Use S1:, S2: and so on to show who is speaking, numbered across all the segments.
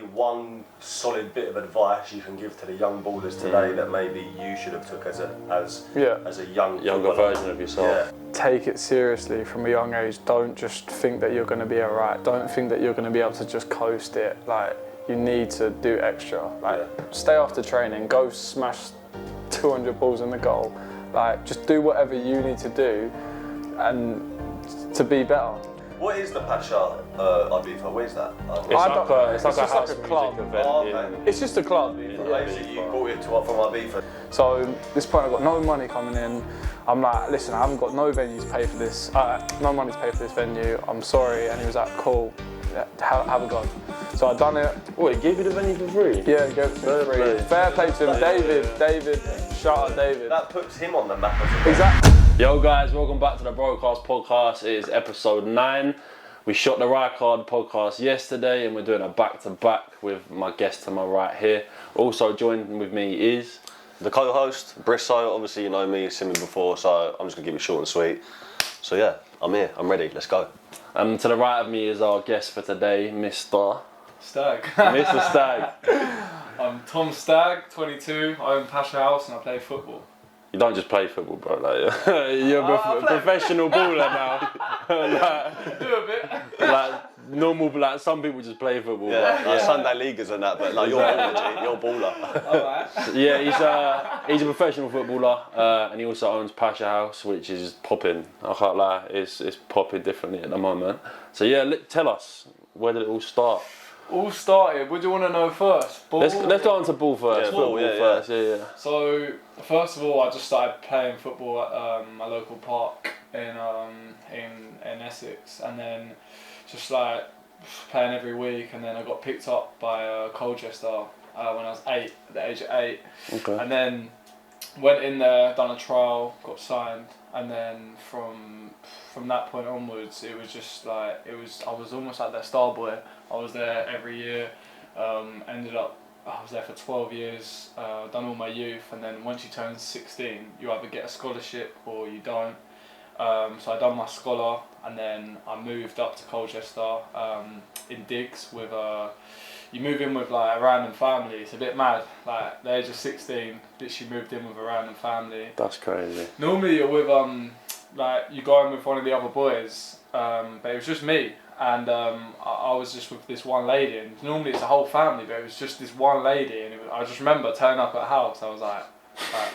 S1: probably one solid bit of advice you can give to the young ballers today that maybe you should have took as a younger
S2: version of yourself?
S1: Yeah.
S3: Take it seriously from a young age. Don't just think that you're going to be alright. Don't think that you're going to be able to just coast it. Like, you need to do extra. Like, stay after training, go smash 200 balls in the goal. Like, just do whatever you need to do and to be better.
S1: What is the Pasha Ibiza? Where's that?
S2: It's like a house
S3: club.
S2: music event.
S3: It's just a club.
S1: Basically, you brought it from Ibiza.
S3: So at this point, I've got no money coming in. I'm like, listen, I haven't got no venue to pay for this. No money to pay for this venue. I'm sorry. And he was like, cool. Yeah, have a go. So I done it.
S2: Oh, he gave you the venue for free?
S3: Yeah, he gave it for free. Fair play to him, David. Shout out David.
S1: That puts him on the map.
S3: Exactly.
S2: Yo guys, welcome back to the Broadcast Podcast. It is episode 9. We shot the Rycard podcast yesterday and we're doing a back-to-back with my guest to my right here. Also joining with me is...
S1: the co-host, Brisso. Obviously you know me, you've seen me before, so I'm just going to keep it short and sweet. So yeah, I'm here, I'm ready, let's go.
S2: And to the right of me is our guest for today, Mr.
S4: Stagg.
S2: Mr. Stagg.
S4: I'm Tom Stagg, 22, I own PaschaHouse and I play football.
S2: You don't just play football, bro. Like, you're a professional baller now.
S4: Do a bit.
S2: Like normal, like some people just play football.
S1: Yeah, like Sunday leaguers and that, but like you're a baller.
S4: Alright.
S2: Yeah, he's a professional footballer, and he also owns PaschaHouse, which is popping. I can't lie, it's popping differently at the moment. So yeah, tell us, where did it all start?
S4: All started, what do you want to know first? Ball?
S2: Let's go on to ball first.
S1: Yeah, ball
S2: first. Yeah.
S4: So, first of all, I just started playing football at my local park in Essex, and then just like playing every week, and then I got picked up by Colchester when I was 8, at the age of 8.
S2: Okay.
S4: And then went in there, done a trial, got signed, and then from that point onwards, it was just like I was almost like their star boy. I was there every year. Ended up I was there for 12 years. Done all my youth, and then once you turn 16, you either get a scholarship or you don't. So I done my scholar, and then I moved up to Colchester in digs with you move in with like a random family. It's a bit mad. Like at the age of 16, literally moved in with a random family.
S2: That's crazy.
S4: Normally you're with like you go in with one of the other boys, but it was just me, and I was just with this one lady. And normally it's a whole family, but it was just this one lady, and I just remember turning up at a house. I was like,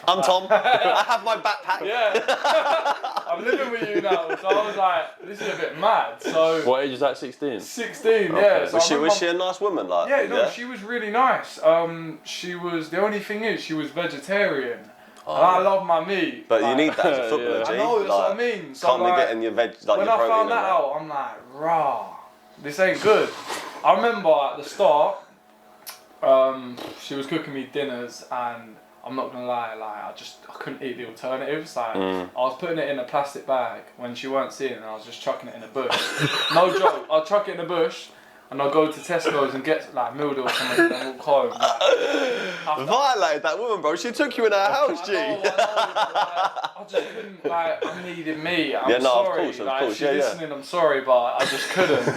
S1: I'm Tom. I have my backpack.
S4: yeah, I'm living with you now. So I was like, this is a bit mad. So
S2: What age is that? 16.
S4: 16,
S2: Okay.
S4: yeah. So
S1: Was she a nice woman? Like,
S4: yeah, no, she was really nice. She was, the only thing is, she was vegetarian. And I love my meat.
S1: But you need that as a footballer,
S2: Yeah.
S1: G.
S4: I know, that's what I mean. So
S1: Can't be
S4: like,
S1: getting your veg, like
S4: when
S1: your
S4: I
S1: protein
S4: found that out, I'm like, rah, this ain't good. I remember at the start, she was cooking me dinners, and I'm not gonna lie, like I couldn't eat the alternatives. Like I was putting it in a plastic bag when she weren't seeing it, and I was just chucking it in a bush. No joke, I'd chuck it in a bush, and I'd go to Tesco's and get like meal deal or something and walk home. Like,
S1: Violated that woman, bro. She took you in her house, G.
S4: I know, like, I just couldn't, like, I needed meat. I'm
S1: Yeah, no,
S4: sorry.
S1: of
S4: Like,
S1: course,
S4: if you're
S1: yeah.
S4: listening, I'm sorry, but I just couldn't.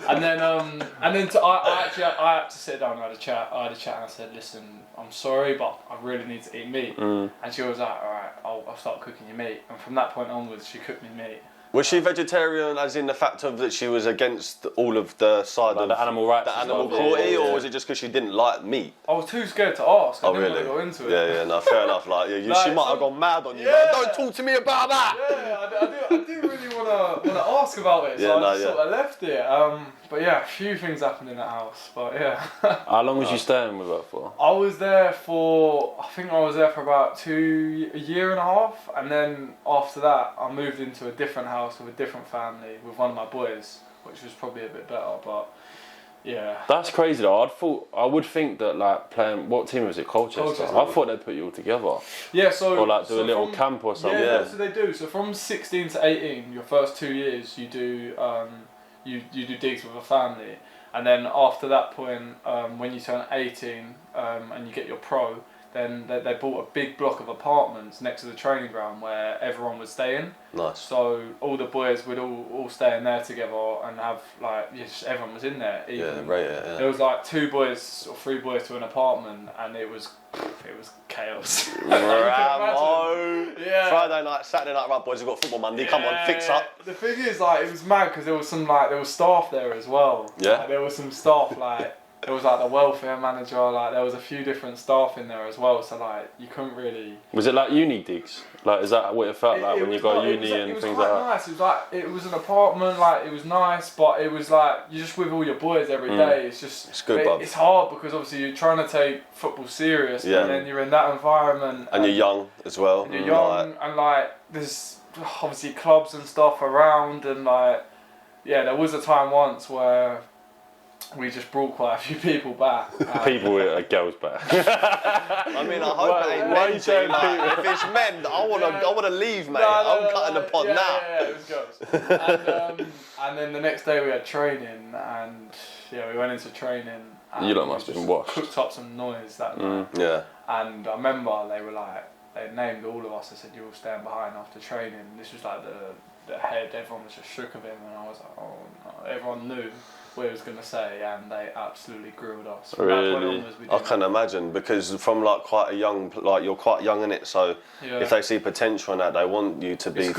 S4: and then I had to sit down and I had a chat, and I said, listen, I'm sorry, but I really need to eat meat. And she was like, alright, I'll start cooking you meat. And from that point onwards, she cooked me meat.
S1: Was she vegetarian, as in the fact of that she was against all of the side of
S2: the animal rights,
S1: the
S2: and
S1: animal
S2: stuff,
S1: cruelty,
S2: yeah.
S1: or was it just because she didn't like meat?
S4: I was too scared to ask. I
S1: Oh,
S4: didn't
S1: really?
S4: want to go into it.
S1: Yeah, no, fair enough. Like, yeah,
S4: Like,
S1: she might have gone mad on you.
S4: Yeah.
S1: Like, don't talk to me about that.
S4: Yeah, I do really want to ask about it, so
S1: Yeah,
S4: I
S1: no,
S4: just sort of left it. But yeah, a few things happened in that house, but yeah.
S2: How long was you staying with her for?
S4: I was there for about a year and a half, and then after that I moved into a different house with a different family with one of my boys, which was probably a bit better, but yeah.
S2: That's crazy though. I would think that like playing, what team was it? Colchester. I thought they'd put you all together.
S4: Yeah, so
S2: Or like do a little camp or something.
S4: Yeah, that's what they do. So from 16 to 18, your first 2 years, you do you do digs with a family, and then after that point, when you turn 18 and you get your pro, then they bought a big block of apartments next to the training ground where everyone was staying.
S1: Nice.
S4: So all the boys would all stay in there together and have everyone was in there. There was like 2 boys or 3 boys to an apartment, and it was chaos.
S1: Yeah. Friday night, Saturday night, right boys, we've got football Monday. Come on, fix up.
S4: The thing is, it was mad because there was there was staff there as well.
S1: Yeah.
S4: There was some staff there was the welfare manager. There was a few different staff in there as well. So you couldn't really.
S2: Was it like uni digs? Is that what it felt like when you got uni and things like that?
S4: Nice. It was it was an apartment. It was nice, but it was you're just with all your boys every day. It's
S1: good, bub.
S4: It's hard because obviously you're trying to take football serious, and then you're in that environment.
S1: And you're young as well.
S4: And you're young, and there's obviously clubs and stuff around, and there was a time once where we just brought quite a few people back.
S2: People with girls back.
S1: I mean, I hope it ain't men. If it's men, I want to leave, mate. I'm cutting the pod now.
S4: Yeah, it was girls. And then the next day we had training, and we went into training. And
S2: you lot must have been washed.
S4: Cooked up some noise that night.
S1: Yeah.
S4: And I remember they named all of us. They said, "You're all staying behind after training." This was the head. Everyone was just shook of him, and I was like, "Oh no!" Everyone knew what he was going to say, and they absolutely grilled us.
S2: Really?
S1: I can imagine, because from quite a young, you're quite young in it, so if they see potential in that, they want you to be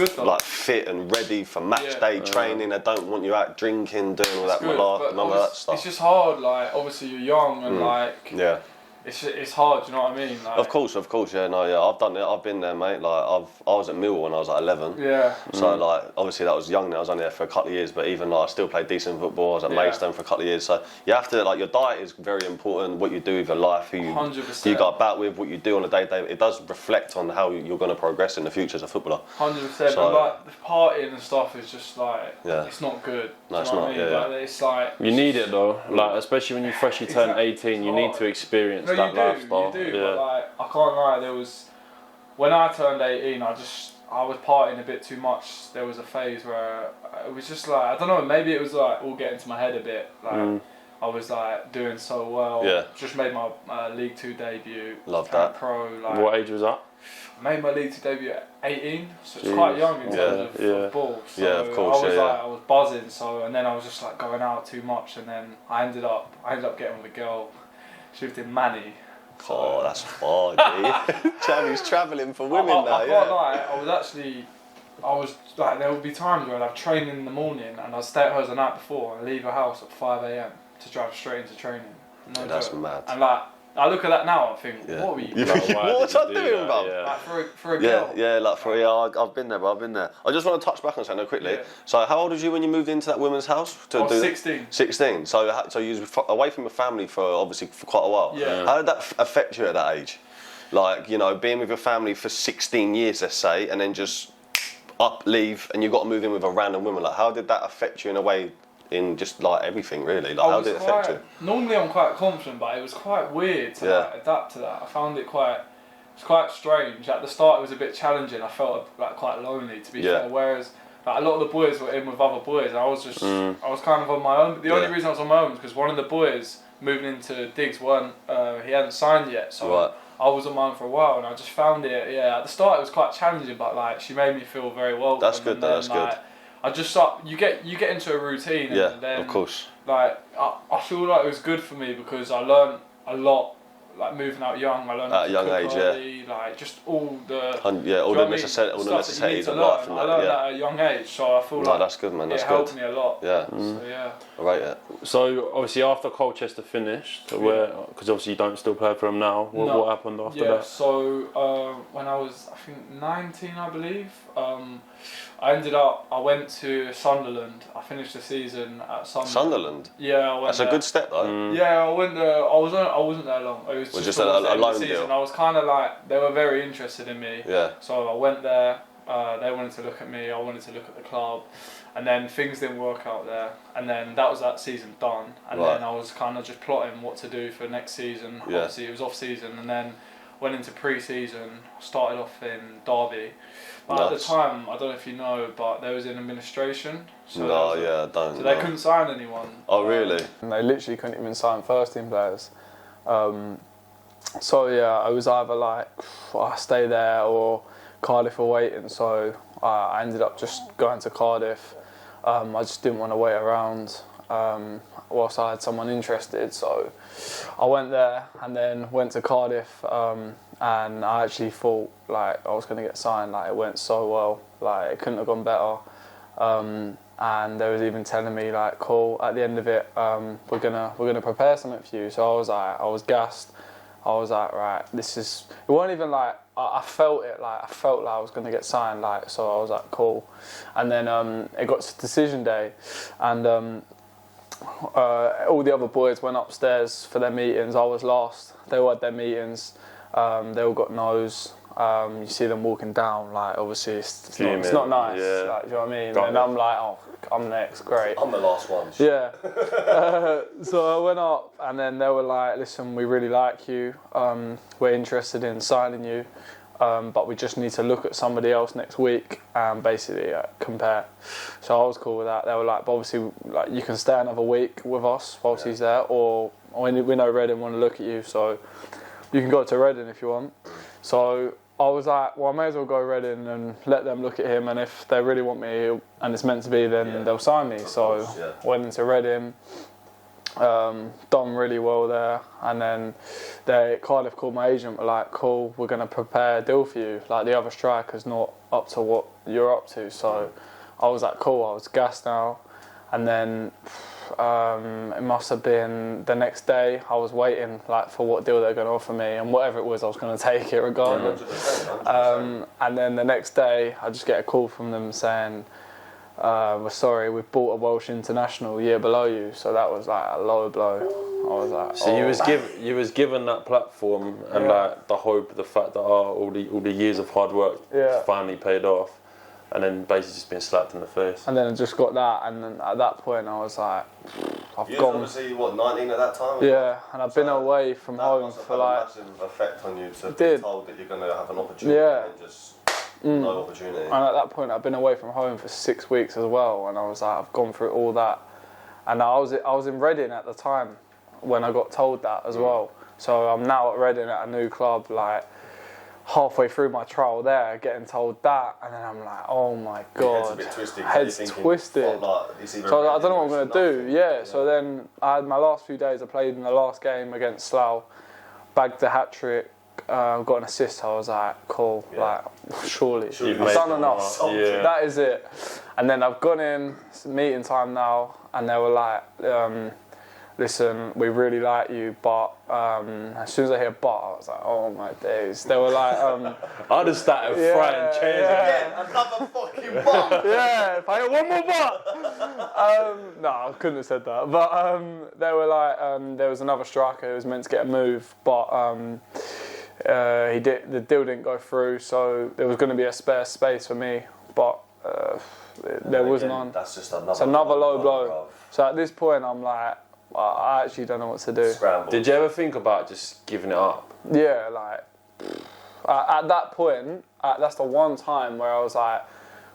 S1: fit and ready for match day training. They don't want you out drinking, doing all that none of that stuff.
S4: It's just hard. Obviously you're young and
S1: yeah.
S4: It's hard, do you know what I mean?
S1: Of course, yeah, no, yeah, I've done it, I've been there, mate. I was at Millwall when I was 11.
S4: Yeah.
S1: So obviously that was young. I was only there for a couple of years, but even I still played decent football. I was at Maidstone for a couple of years. So you have to your diet is very important. What you do with your life, who you
S4: 100%.
S1: go about with, what you do on a day-to-day, it does reflect on how you're going to progress in the future as a footballer.
S4: 100%. So, the partying and stuff is just it's not good.
S1: No, it's not.
S4: It's
S2: you need it though, especially when you freshly turn 18, you need to experience that lifestyle.
S4: You do, but I can't lie. When I turned 18, I was partying a bit too much. There was a phase where it was just I don't know, maybe it was all getting to my head a bit. I was doing so well. Yeah. Just made my League 2 debut.
S1: Love that.
S4: Pro.
S2: What age was that?
S4: I made my League 2 debut at 18, so it's quite young in terms of ball. So
S1: of course.
S4: I was buzzing. And then I was just going out too much, and then I ended up getting with a girl. She lived in Manny.
S1: Oh, that's far, G. Chammy's travelling for women now,
S4: I can't lie, there would be times where I'd have training in the morning and I'd stay at hers the night before and leave her house at 5 a.m. to drive straight into training. No
S1: that's
S4: joke.
S1: mad.
S4: And I look at that now and think, what were you doing?
S1: What I doing, bro?
S4: For a girl.
S1: I've been there, bro. I've been there. I just want to touch back on something quickly. Yeah. So, how old was you when you moved into that women's house?
S4: I was 16.
S1: 16. So you was away from your family for quite a while.
S4: Yeah.
S1: How did that affect you at that age? Being with your family for 16 years, let's say, and then just leave, and you got to move in with a random woman. How did that affect you in a way? In just everything really, how did it affect you?
S4: Normally I'm quite confident, but it was quite weird to adapt to that. I found it quite strange. At the start it was a bit challenging. I felt quite lonely, to be fair. Whereas a lot of the boys were in with other boys. I was just I was kind of on my own. But the only reason I was on my own was because one of the boys moving into digs he hadn't signed yet, so I was on my own for a while, and I just found it. At the start it was quite challenging, but she made me feel very welcome.
S1: That's good. That's good.
S4: I just you get into a routine, and then
S1: of course.
S4: I feel like it was good for me because I learned a lot. Moving out young, I learned
S1: at a young age,
S4: early, just all the
S1: necessities of life.
S4: I learned that at a young age, so I feel
S1: that's good, man. That's
S4: it helped me a lot.
S1: Yeah.
S4: So
S1: I rate it.
S2: So obviously after Colchester finished, because obviously you don't still play for them now. What happened after that?
S4: So when I was 19, I believe, I went to Sunderland. I finished the season at Sunderland.
S1: Sunderland?
S4: Yeah, I went
S1: That's
S4: there.
S1: a good step though.
S4: Yeah, I went there. I wasn't there long. It was
S1: just a loan deal.
S4: I was kind of they were very interested in me.
S1: Yeah.
S4: So I went there. They wanted to look at me. I wanted to look at the club. And then things didn't work out there. And then that was that season done. And then I was kind of just plotting what to do for next season. Yeah. Obviously it was off season, and then went into pre-season. Started off in Derby. But at the time, I don't know if you know, but there was an administration. So
S1: I don't.
S4: So they couldn't sign anyone.
S1: Oh really?
S3: And they literally couldn't even sign first team players. So yeah, I was either like, I stay there or Cardiff were waiting. So I ended up just going to Cardiff. I just didn't want to wait around whilst I had someone interested. So I went there and then went to Cardiff. And I actually thought like I was going to get signed. Like it went so well. Like it couldn't have gone better. And they was even telling me like, cool, at the end of it, we're gonna prepare something for you. So I was gassed. I was like, right, this is. It wasn't even like I felt it. Like I felt like I was gonna get signed. Like so, I was like, cool. And then it got to decision day, and all the other boys went upstairs for their meetings. I was last. They all had their meetings. They all got no's. You see them walking down, like obviously it's not nice.
S2: Yeah.
S3: Like, do you know what I mean? And I'm like, oh, I'm next, great.
S1: I'm the last one.
S3: Yeah. So I went up, and then they were like, listen, we really like you. We're interested in signing you, but we just need to look at somebody else next week and basically compare. So I was cool with that. They were like, but obviously, like you can stay another week with us whilst he's there, or we know Reading want to look at you, so you can go to Reading if you want. So I was like, well, I may as well go Reading and let them look at him, and if they really want me and it's meant to be, then they'll sign me. So went into Reading, done really well there, and then Cardiff called my agent, were like, cool, we're going to prepare a deal for you. Like the other striker's not up to what you're up to. So I was like, cool, I was gassed now. And then it must have been the next day I was waiting like for what deal they're going to offer me, and whatever it was I was going to take it regardless. 100%. And then the next day I just get a call from them saying, we're sorry, we've bought a Welsh international year below you. So that was like a low blow. I was like,
S2: so you was given that platform and like the hope, the fact that all the years of hard work finally paid off. And then basically just being slapped in the face.
S3: And then I just got that, and then at that point I was like, I've
S1: you
S3: gone.
S1: You was obviously, 19 at that time?
S3: Yeah, and I've been away from home for like...
S1: That must have had a massive effect on you to be told that you're going to have an opportunity and just no opportunity.
S3: And at that point I've been away from home for 6 weeks as well, and I was like, I've gone through all that. And I was in Reading at the time when I got told that as well. So I'm now at Reading at a new club, like... halfway through my trial there, getting told that, and then I'm like, oh my god, head's twisted. So I don't know what I'm going to do. Yeah, so then I had my last few days, I played in the last game against Slough, bagged the hat-trick, got an assist. I was like, cool, like, surely I've done enough. That is it. And then I've gone in, it's meeting time now, and they were like, listen, we really like you, but as soon as I hear but, I was like, oh my days. They were like,
S2: I just started frying chairs again.
S1: Another fucking but.
S3: Yeah, if I hear one more but. No, I couldn't have said that. But they were like, there was another striker who was meant to get a move, but the deal didn't go through, so there was going to be a spare space for me, but there was none.
S1: That's just
S3: another low blow. So at this point, I'm like, I actually don't know what to do.
S1: Scramble.
S2: Did you ever think about just giving it up?
S3: Yeah, like at that point, that's the one time where I was like,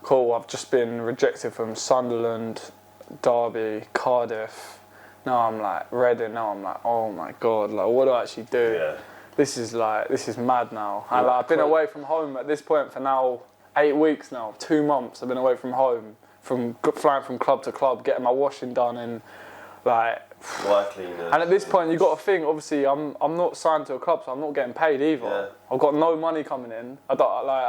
S3: cool, I've just been rejected from Sunderland, Derby, Cardiff. Now I'm like Reading. Now I'm like, oh my god, like what do I actually do?
S1: Yeah.
S3: This is mad now. And I've been away from home at this point for now 8 weeks now, 2 months. I've been away from home, flying from club to club, getting my washing done in. Like, and at this point you got to think, obviously I'm not signed to a club, so I'm not getting paid either.
S1: Yeah.
S3: I've got no money coming in. I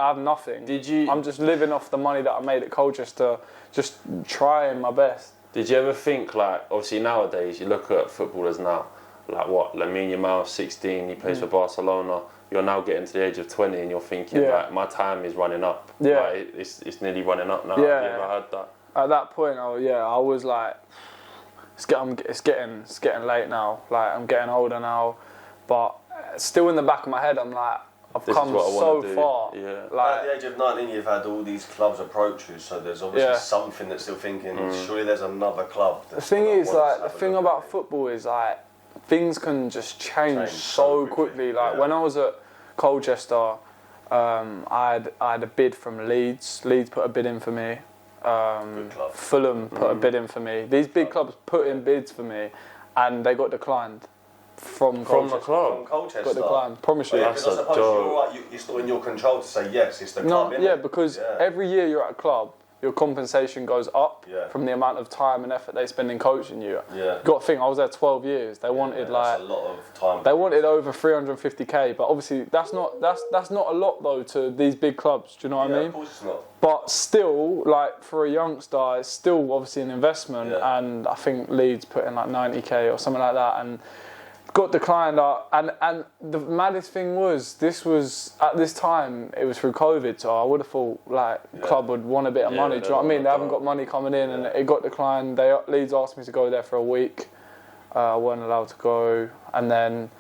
S3: have nothing. I'm just living off the money that I made at Colchester, just trying my best.
S2: Did you ever think, like, obviously nowadays you look at footballers now, like what, Lamine Yamal, 16, he plays for Barcelona. You're now getting to the age of 20 and you're thinking, like, my time is running up.
S3: Yeah.
S2: Like, it's nearly running up now.
S3: Yeah.
S2: Have you ever had that?
S3: At that point, I was like, it's getting late now. Like I'm getting older now, but still in the back of my head, I'm like, I've come so far.
S2: Yeah.
S3: Like,
S1: at the age of 19, you've had all these clubs approach you, so there's obviously something that's still thinking. Surely there's another club.
S3: The thing is, like, the thing about football is like things can just change so quickly. Like when I was at Colchester, I had a bid from Leeds. Leeds put a bid in for me. Fulham put a bid in for me. These big clubs put in bids for me, and they got declined from
S2: From the
S3: Colchester.
S2: club.
S1: From Colchester.
S3: Got declined. Promise you.
S1: Yeah,
S2: That's
S1: because I
S2: a
S1: suppose
S2: joke.
S1: you're, right, you're still in your control to say yes, it's the
S3: No,
S1: club,
S3: yeah,
S1: innit?
S3: because
S1: Yeah.
S3: every year you're at a club, your compensation goes up
S1: Yeah.
S3: from the amount of time and effort they spend in coaching you.
S1: Yeah.
S3: You got to think, I was there 12 years. They wanted
S1: That's a lot of time.
S3: they wanted over 350k, but obviously that's not a lot though to these big clubs. Do you know what I mean?
S1: Of course it's not.
S3: But still, like for a youngster, it's still obviously an investment.
S1: Yeah.
S3: And I think Leeds put in like 90k or something like that, and got declined. And the maddest thing was, this was at this time it was through COVID, so I would have thought like club would want a bit of money. Do you know what I mean? They haven't got money coming in, and it got declined. Leeds asked me to go there for a week. I weren't allowed to go, and then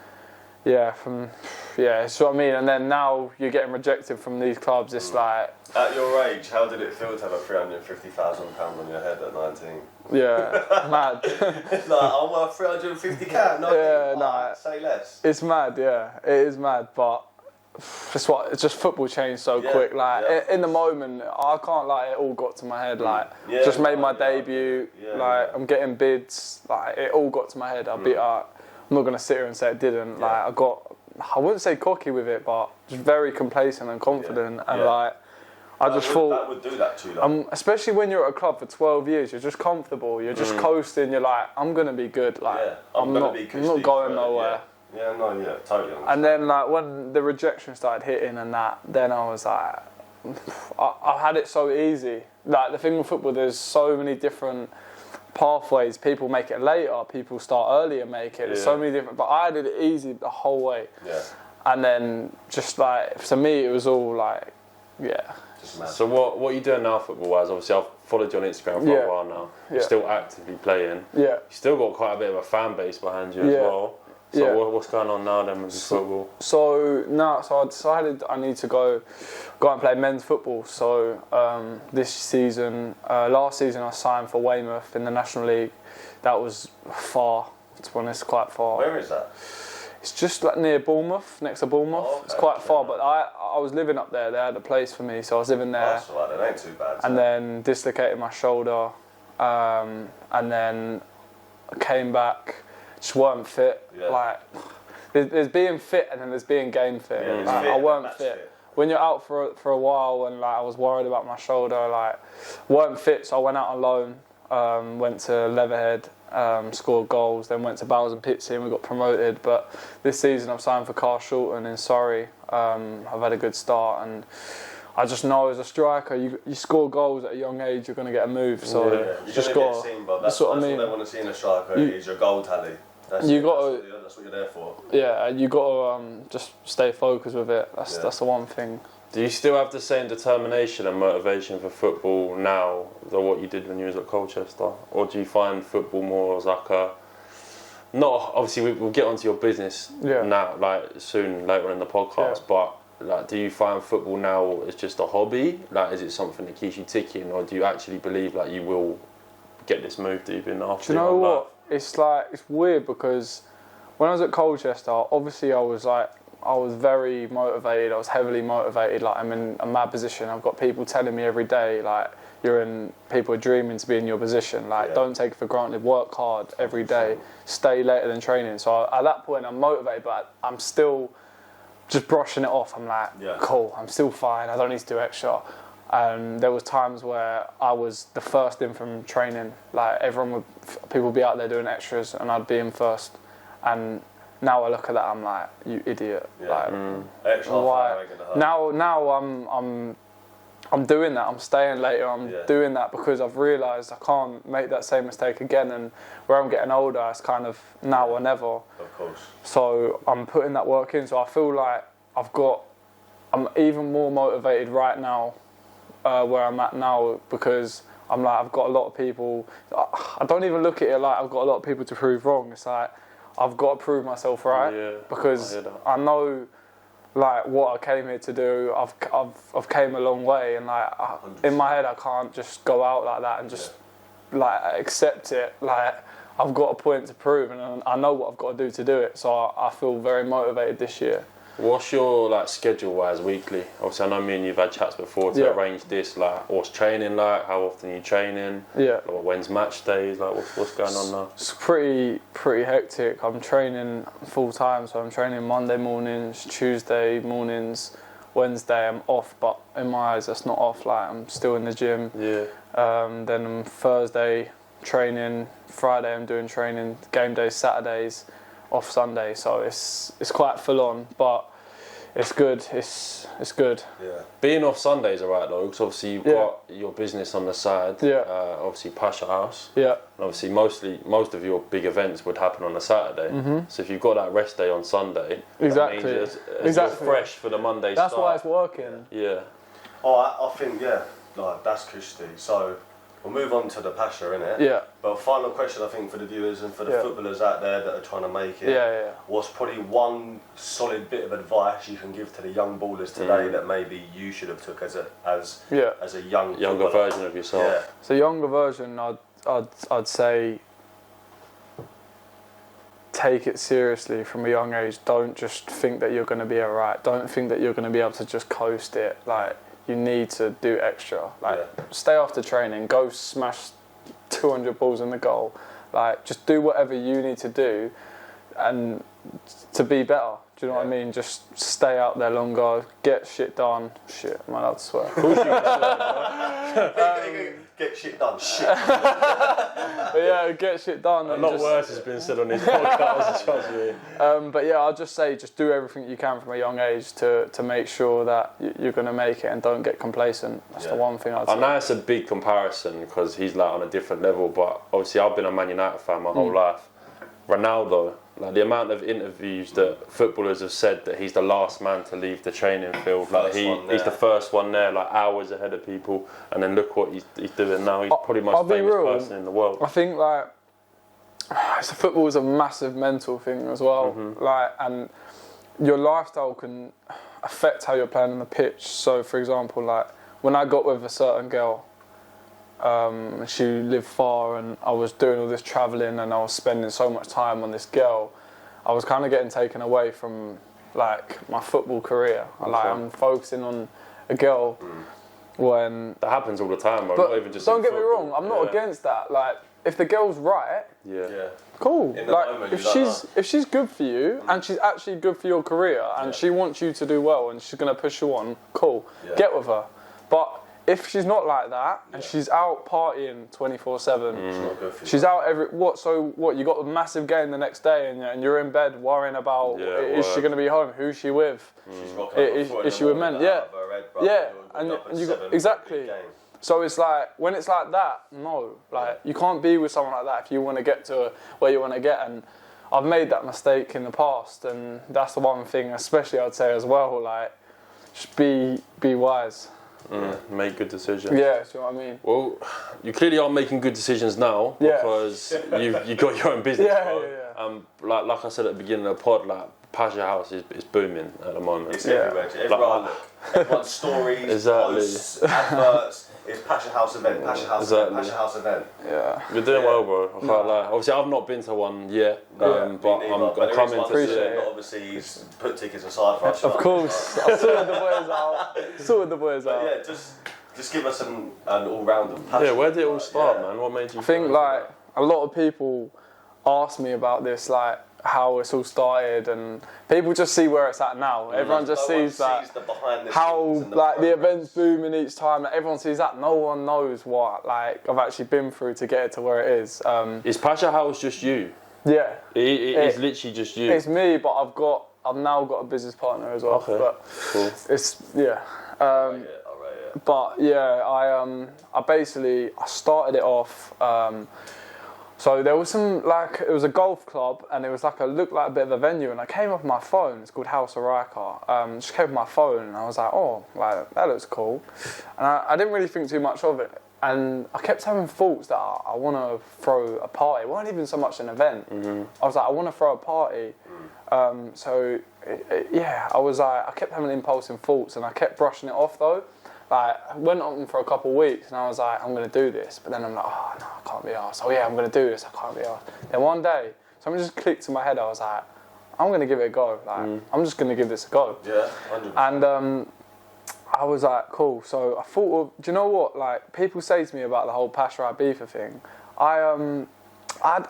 S3: so what I mean. And then now you're getting rejected from these clubs. It's like,
S1: At your age, how did it feel to have a £350,000 on your head at 19?
S3: yeah, mad.
S1: It's like, I'm worth 350k. No,
S3: Yeah, nah.
S1: say less.
S3: It's mad, yeah. It is mad, but it's just football changed so quick. Like in the moment, I can't lie, it all got to my head. Like just made my debut. I'm getting bids. Like it all got to my head. I'm not gonna sit here and say it didn't. Like I wouldn't say cocky with it, but just very complacent and confident. And like I just thought
S1: that would do that to you. Like.
S3: especially when you're at a club for 12 years, you're just comfortable. You're just coasting. You're like, I'm gonna be good. Like I'm not going nowhere.
S1: Yeah, totally.
S3: And then like when the rejection started hitting and that, then I was like, I had it so easy. Like the thing with football, there's so many different pathways. People make it later, people start earlier, make it. There's so many different, but I did it easy the whole way.
S1: Yeah.
S3: And then just like, to me, it was all like,
S2: So what are you doing now football-wise? Obviously, I've followed you on Instagram for a while now. You're still actively playing.
S3: Yeah.
S2: You still got quite a bit of a fan base behind you as well. So what's going on now then with the football?
S3: So I decided I need to go and play men's football. So this season, last season I signed for Weymouth in the National League. That was far, to be honest, quite far.
S1: Where is that?
S3: It's just like near Bournemouth, next to Bournemouth. Oh, okay. It's quite far, but I was living up there. They had a place for me, so I was living there.
S1: That's alright, that ain't too bad.
S3: And then dislocated my shoulder, and then I came back. Just weren't fit. Yeah. Like there's being fit and then there's being game fit.
S1: Yeah,
S3: like, I weren't fit. When you're out for a while and like I was worried about my shoulder, like weren't fit, so I went out on loan. Went to Leatherhead, scored goals. Then went to Bowes and Pitsea and we got promoted. But this season I've signed for Cardiff in Surrey. I've had a good start and I just know as a striker, you score goals at a young age, you're going to get a move. So just got.
S1: That's what they want to see in a striker. Is your goal tally. That's what you're there for.
S3: Yeah, you got to just stay focused with it. That's the one thing.
S2: Do you still have the same determination and motivation for football now than what you did when you was at Colchester, or do you find football more as like a? Not obviously we'll get onto your business now, like soon later in the podcast, but. Like, do you find football now as just a hobby? Like, is it something that keeps you ticking, or do you actually believe like you will get this move deep in after?
S3: Do you know what? It's like it's weird because when I was at Colchester, obviously I was very motivated. I was heavily motivated. Like I'm in a mad position. I've got people telling me every day, like people are dreaming to be in your position. Like don't take it for granted. Work hard every day. Stay later than training. So at that point, I'm motivated, but I'm still. Just brushing it off. I'm like, cool, I'm still fine, I don't need to do extra. And there was times where I was the first in from training. Like people would be out there doing extras and I'd be in first. And now I look at that, I'm like, you idiot. Like, why? Now I'm doing that, I'm staying later, I'm doing that because I've realised I can't make that same mistake again, and where I'm getting older, it's kind of now or never.
S1: Of course.
S3: So I'm putting that work in, so I feel like I'm even more motivated right now, where I'm at now, because I'm like, I've got a lot of people, I don't even look at it like I've got a lot of people to prove wrong, it's like, I've got to prove myself right, because I know like what I came here to do. I've came a long way, and like in my head I can't just go out like that and just like accept it. Like I've got a point to prove, and I know what I've got to do it. So I feel very motivated this year.
S2: What's your like schedule wise weekly? Obviously, I know me and you've had chats before to arrange this. Like, what's training like? How often are you training?
S3: Yeah.
S2: Like, when's match days? Like, what's going on now?
S3: It's pretty hectic. I'm training full time, so I'm training Monday mornings, Tuesday mornings, Wednesday I'm off, but in my eyes that's not off. Like, I'm still in the gym.
S2: Yeah.
S3: Then on Thursday training, Friday I'm doing training, game days Saturdays, off Sunday. So it's quite full on, but it's good. It's good.
S1: Yeah.
S2: Being off Sundays alright though, because obviously you've got your business on the side.
S3: Yeah.
S2: Obviously PaschaHouse.
S3: Yeah.
S2: And obviously most of your big events would happen on a Saturday. Mm-hmm. So if you've got that rest day on Sunday,
S3: Exactly.
S2: that means you're fresh for the Monday
S3: That's
S2: start.
S3: why it's working.
S2: Yeah.
S1: Oh, I think like that's cushy. So we'll move on to the Pasha, innit?
S3: Yeah.
S1: But final question, I think, for the viewers and for the footballers out there that are trying to make it.
S3: Yeah.
S1: What's probably one solid bit of advice you can give to the young ballers today that maybe you should have took as a younger
S2: version of yourself.
S1: Yeah.
S3: So younger version, I'd say take it seriously from a young age. Don't just think that you're going to be alright. Don't think that you're going to be able to just coast it. Like, you need to do extra. Like, stay after training, go smash 200 balls in the goal. Like, just do whatever you need to do and to be better. Do you know what I mean? Just stay out there longer, get shit done. Shit, am I allowed to swear? Of course you can swear.
S1: Get shit done. Shit.
S3: But yeah, get shit done.
S2: A lot worse has been said on this podcast, trust me.
S3: But yeah, I'll just say, just do everything you can from a young age to make sure that you're going to make it and don't get complacent. That's the one thing I'd say.
S2: I know it's a big comparison because he's like on a different level, but obviously I've been a Man United fan my whole life. Ronaldo, like the amount of interviews that footballers have said that he's the last man to leave the training field, like he's the first one there, like hours ahead of people, and then look what he's doing now. He's probably the most famous person in the world.
S3: I think like football is a massive mental thing as well, like, and your lifestyle can affect how you're playing on the pitch. So for example, like when I got with a certain girl, she lived far and I was doing all this travelling and I was spending so much time on this girl, I was kind of getting taken away from like my football career. Like, I'm focusing on a girl when...
S2: That happens all the time, bro.
S3: But
S2: not even just
S3: don't get me wrong, I'm not against that. Like, if the girl's right, cool. Like, if she's good for you and she's actually good for your career and she wants you to do well and she's going to push you on, cool, get with her. But if she's not like that and she's out partying 24/7, she's out what? You got a massive game the next day and you're in bed worrying about is she going to be home? Who's she with? Is she with men? And you got exactly. So it's like when it's like that, no, like you can't be with someone like that if you want to get to where you want to get. And I've made that mistake in the past, and that's the one thing, especially I'd say as well, like just be wise.
S2: Make good decisions.
S3: Yeah, see what I mean?
S2: Well, you clearly are making good decisions now because you got your own business. Like I said at the beginning of the pod, like PaschaHouse is booming at the moment.
S1: It's everywhere. Everyone's stories, posts, adverts. It's PaschaHouse event, PaschaHouse event.
S3: Yeah.
S2: You're doing well, bro. I can't lie. Obviously, I've not been to one yet, but I'm coming to see it.
S1: Obviously, he's put tickets aside for us.
S3: Of course. I sorted the boys out.
S1: Yeah, just give us an all-round of
S2: Passion. Yeah, where did it all start, man? What made you...
S3: I think, like, a lot of people ask me about this, like, how it's all started, and people just see where it's at now. Everyone just sees that how like the event's booming each time. Like, everyone sees that. No one knows what like I've actually been through to get it to where it is.
S2: Is PaschaHouse just you?
S3: Yeah,
S2: it's literally just you.
S3: It's me, but I've now got a business partner as well.
S2: Okay,
S3: but
S2: cool.
S3: It's But yeah, I basically started it off. So there was it was a golf club, and it was looked like a bit of a venue, and I came off my phone. It's called House of Rika. Just came off my phone, and I was like, oh, like that looks cool. And I didn't really think too much of it, and I kept having thoughts that I want to throw a party. It wasn't even so much an event. I was like, I want to throw a party. I was like, I kept having impulsive thoughts, and I kept brushing it off though. Like, I went on for a couple of weeks and I was like, I'm going to do this. But then I'm like, oh, no, I can't be arsed. Oh, yeah, I'm going to do this. I can't be arsed. Then one day, something just clicked in my head. I was like, I'm going to give it a go. Like, I'm just going to give this a go.
S1: Yeah, 100%.
S3: And I was like, cool. So I thought, do you know what? Like, people say to me about the whole Pasha Ibiza thing. I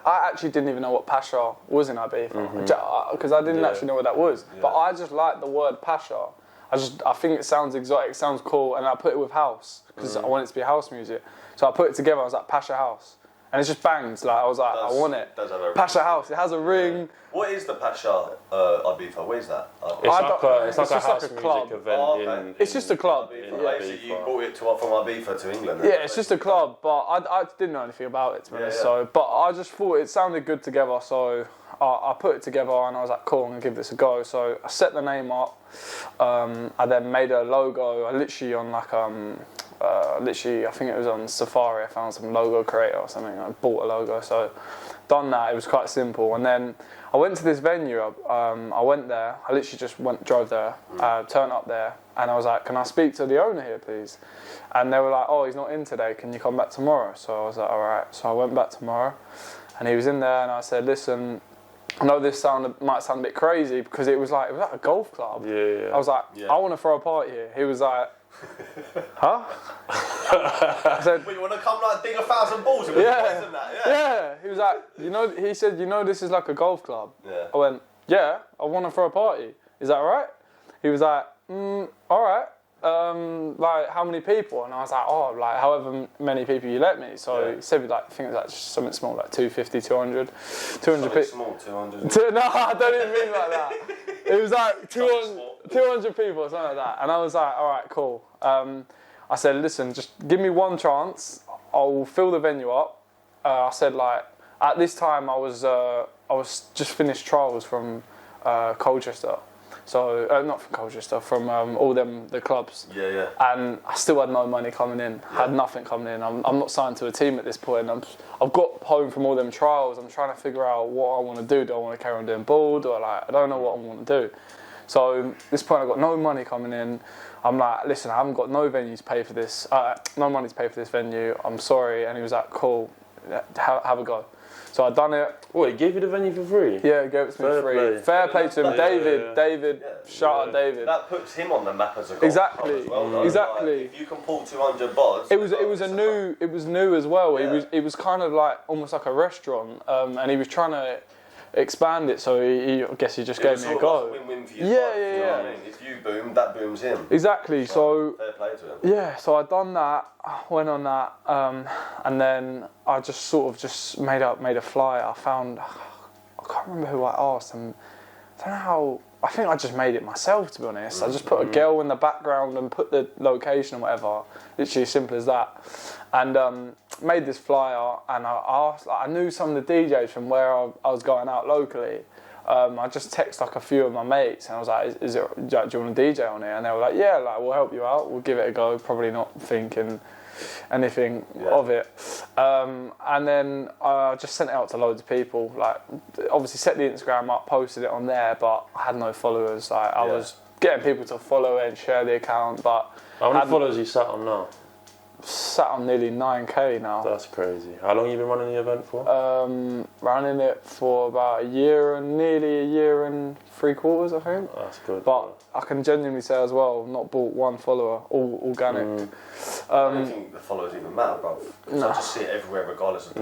S3: actually didn't even know what Pasha was in Ibiza because I didn't actually know what that was. Yeah. But I just like the word Pasha. I think it sounds exotic, it sounds cool, and I put it with house because I want it to be house music. So I put it together. I was like PaschaHouse, and it just bangs. Like I was like, I want it. PaschaHouse. It has a ring.
S1: Yeah. What is the Pasha Ibiza? Where is that?
S2: It's like a house
S3: like a
S2: music
S3: club.
S2: event.
S3: It's just a club.
S1: Yeah. So you brought it from Ibiza to England.
S3: Yeah, it's just a club, but I didn't know anything about it to be honest. So, but I just thought it sounded good together, so I put it together and I was like, cool, I'm gonna give this a go. So I set the name up. I then made a logo. I literally on like I think it was on Safari. I found some logo creator or something. I bought a logo, so done that. It was quite simple, and then I went to this venue. I went there. I literally just drove there, turned up there, and I was like, "Can I speak to the owner here, please?" And they were like, "Oh, he's not in today. Can you come back tomorrow?" So I was like, "All right." So I went back tomorrow, and he was in there, and I said, "Listen, I know this might sound a bit crazy because it was like a golf club."
S2: Yeah.
S3: I was like, "I want to throw a party here." He was like, "Huh?" I said,
S1: "Well, you want to come like dig 1,000 balls and
S3: yeah.
S1: Yeah.
S3: He was like, he said, this is like a golf club.
S1: Yeah.
S3: I went, yeah, I want to throw a party. Is that all right? He was like, all right. Like how many people? And I was like, oh, like however many people you let me. So he said, like, I think it was like something small, like 250, 200 people.
S1: Small, 200.
S3: No, I don't even mean like that. It was like 200 people or something like that. And I was like, all right, cool. I said, listen, just give me one chance. I'll fill the venue up. I said, like, at this time I was just finished trials from Colchester. So, not from Colchester, from all the clubs.
S1: Yeah.
S3: And I still had no money coming in, had nothing coming in. I'm not signed to a team at this point. I've got home from all them trials. I'm trying to figure out what I want to do. Do I want to carry on doing ball? I don't know what I want to do. So, at this point, I've got no money coming in. I'm like, listen, I haven't got no venue to pay for this, no money to pay for this venue. I'm sorry. And he was like, cool, have a go. So I'd done it.
S2: What, he gave you the venue for free?
S3: Yeah, he gave it to me for free. Fair play to him. David, shout out David.
S1: That puts him on the map as a golf
S3: Exactly.
S1: as well, though.
S3: Exactly.
S1: Like, if you can pull 200 bods.
S3: It was new as well.
S1: Yeah.
S3: It was kind of like almost like a restaurant, and he was trying to expand it. So I guess he just gave me a go.
S1: Like a win-win for you.
S3: Yeah.
S1: You know what I mean? If you boom, that booms him.
S3: Exactly. So
S1: fair play to him.
S3: yeah, so I'd done that, went on that, and then I just sort of just made a flyer. I can't remember who I asked, and I don't know how. I think I just made it myself, to be honest. I just put a girl in the background and put the location and whatever. Literally as simple as that. And made this flyer, and I asked. I knew some of the DJs from where I was going out locally. I just texted like a few of my mates, and I was like, do you want to DJ on it? And they were like, yeah, like we'll help you out. We'll give it a go. Probably not thinking anything of it. And then I just sent it out to loads of people. Like, obviously set the Instagram up, posted it on there, but I had no followers. Like, I was getting people to follow it and share the account, but
S2: how many followers you sat on now?
S3: Sat on nearly 9k now.
S2: That's crazy. How long have you been running the event for?
S3: Running it for about nearly a year and 3/4, I think.
S2: That's good.
S3: But I can genuinely say as well, not bought one follower, all organic.
S1: I don't think the followers even matter, bruv. Because I just see it everywhere, regardless of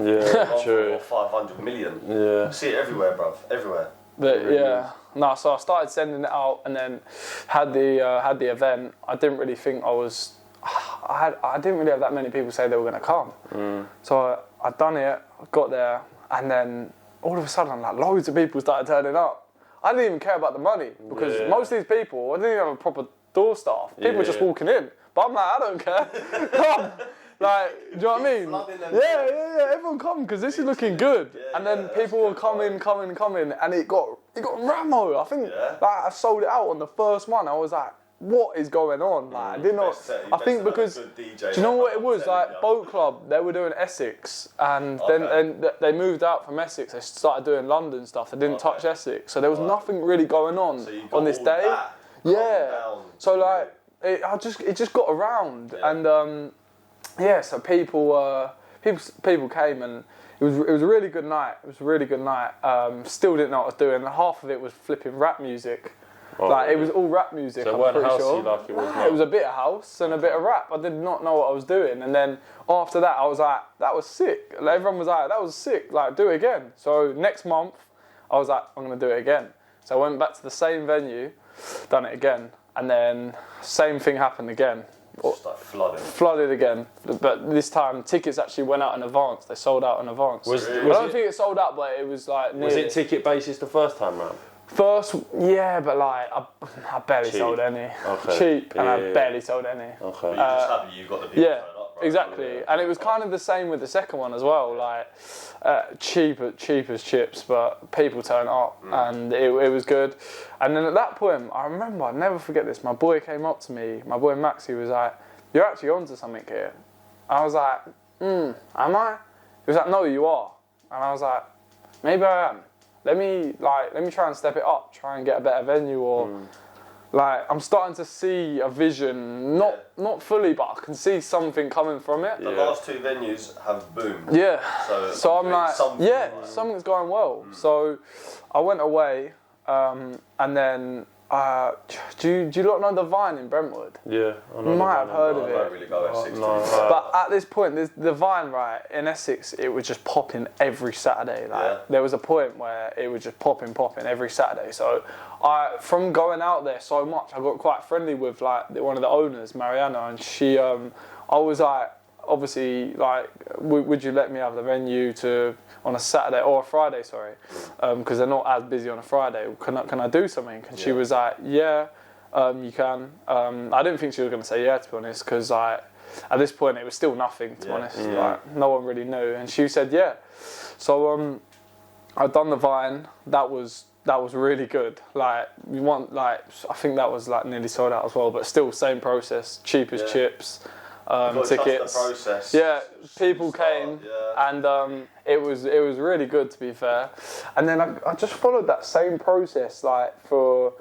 S2: true.
S1: or 500 million.
S2: Yeah.
S1: I see it everywhere, bruv. Everywhere.
S3: But so I started sending it out, and then had the event. I didn't really think I didn't really have that many people say they were going to come. So I'd done it, got there, and then all of a sudden, like, loads of people started turning up. I didn't even care about the money, because most of these people, I didn't even have a proper door staff. People were just walking in. But I'm like, I don't care. Come. Like, do you know what I mean? Yeah, everyone come, because this is looking good. And then people were coming, and it got Ramo. I think I sold it out on the first one. I was like, what is going on? Like, I did not. I think because do you know what it was? Like, Boat Club, they were doing Essex, and then they moved out from Essex. They started doing London stuff. They didn't touch Essex, so there was nothing really going on this day. So like, it just got around, and so people came, and it was a really good night. It was a really good night. Still didn't know what I was doing. Half of it was flipping rap music.
S2: Oh,
S3: like
S2: really?
S3: it was all rap music.
S2: So it
S3: I'm
S2: weren't
S3: pretty
S2: housey
S3: sure.
S2: like it was
S3: Nah,
S2: now?
S3: it was a bit of house and a bit of rap. I did not know what I was doing. And then after that, I was like, that was sick. Like, everyone was like, that was sick. Like, do it again. So next month, I was like, I'm gonna do it again. So I went back to the same venue, done it again, and then same thing happened again.
S1: Just like flooding.
S3: Flooded again, but this time tickets actually went out in advance. They sold out in advance.
S2: Was
S3: I don't think it sold out, but it was like
S2: Was
S3: near.
S2: it ticket basis the first time round?
S3: First, yeah, but like I barely
S2: Cheap.
S3: sold any.
S2: Okay.
S3: Cheap, and
S2: Yeah,
S3: I
S2: yeah.
S3: barely sold any.
S2: Okay.
S1: But you're just happy you got the people
S3: Yeah,
S1: turn up, right?
S3: exactly. And it was kind of the same with the second one as well. Like cheap as chips, but people turn up, and it was good. And then at that point, I remember, I'll never forget this. My boy came up to me. My boy Max, he was like, "You're actually onto something here." I was like, am I? He was like, "No, you are." And I was like, "Maybe I am. Let me try and step it up, try and get a better venue, or like I'm starting to see a vision, not fully, but I can see something coming from it."
S1: The last two venues have boomed.
S3: Yeah. So I'm
S1: doing
S3: like,
S1: something
S3: yeah,
S1: right.
S3: something's going well. So I went away, and then do you lot know the Vine in Brentwood?
S2: Yeah, I know.
S3: You might have heard of
S1: I don't
S3: it.
S1: really go Essex.
S2: No,
S3: But at this point, the Vine, right, in Essex, it was just popping every Saturday. Like there was a point where it was just popping every Saturday. So from going out there so much, I got quite friendly with like one of the owners, Mariana, and she, I was like, obviously, like, would you let me have the venue on a Saturday or a Friday? Sorry, because they're not as busy on a Friday. Can I do something? And she was like, yeah. You can. I didn't think she was going to say yeah, to be honest, because at this point it was still nothing, to be honest. Like, no one really knew, and she said yeah. So I'd done the Vine. That was really good. Like I think that was like nearly sold out as well, but still same process, cheap as chips. Tickets.
S1: The process.
S3: Yeah, people came, and it was really good, to be fair. And then I just followed that same process like for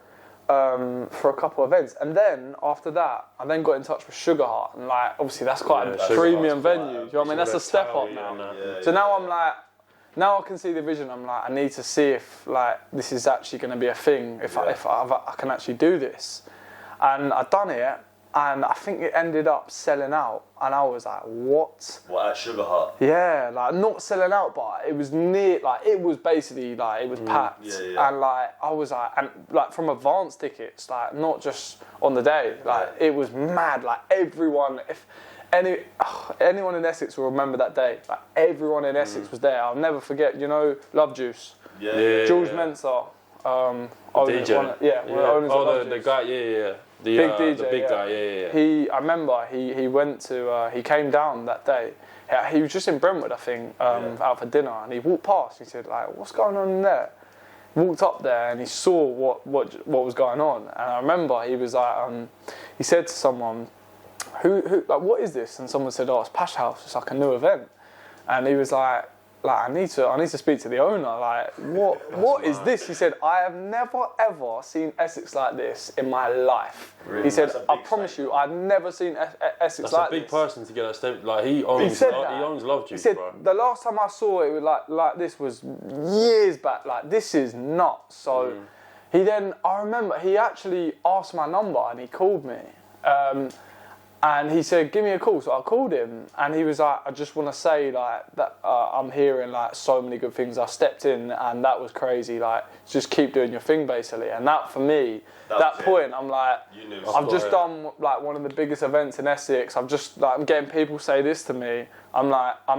S3: a couple of events, and then after that, I then got in touch with Sugar Heart, and like obviously that's quite a premium venue. Do you know what I mean? That's a step up now. So now I'm like, now I can see the vision. I'm like, I need to see if like this is actually going to be a thing. If I can actually do this, and I've done it. And I think it ended up selling out, and I was like, "What?"
S1: What, at Sugar Heart?
S3: Yeah, like not selling out, but it was near. Like it was basically like it was packed, and like I was like, and like from advance tickets, like not just on the day, like it was mad. Like everyone, if anyone in Essex will remember that day. Like everyone in Essex was there. I'll never forget. You know, Love Juice, Jules Mensah,
S2: DJ. The guy, The
S3: big DJ,
S2: the big guy,
S3: I remember he went to, he came down that day. He was just in Brentwood, I think, out for dinner, and he walked past. He said, like, "What's going on in there?" Walked up there and he saw what was going on. And I remember he was like, he said to someone, "Who, like, what is this?" And someone said, "Oh, it's PaschaHouse. It's like a new event." And he was like, I need to speak to the owner. Like, what is this? He said, "I have never ever seen Essex like this in my life."
S1: Really?
S3: He said, "I promise you, I've never seen Essex
S2: That's
S3: like this."
S2: That's a big person to get that statement. Like he owns Love Juice,
S3: He said,
S2: bro.
S3: "The last time I saw it like this was years back. Like, this is nuts." So he then, I remember, he actually asked my number and he called me. And he said, "Give me a call." So I called him, and he was like, "I just want to say like that I'm hearing like so many good things. I stepped in, and that was crazy. Like, just keep doing your thing, basically." And that for me, that point, I'm like, I've just done like one of the biggest events in Essex. I'm getting people say this to me. I'm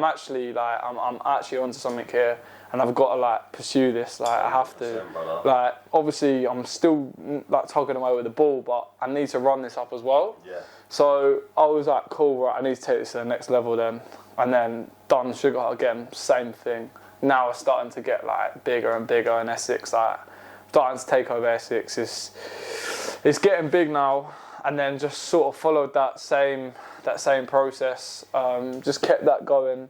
S3: actually onto something here, and I've got to like pursue this. Like, I have to. Like, obviously, I'm still like tugging away with the ball, but I need to run this up as well.
S1: Yeah.
S3: So I was like, cool, right, I need to take this to the next level then. And then done Sugar Heart again, same thing. Now it's starting to get like bigger and bigger in Essex, like starting to take over Essex. It's getting big now, and then just sort of followed that same process. Just kept that going.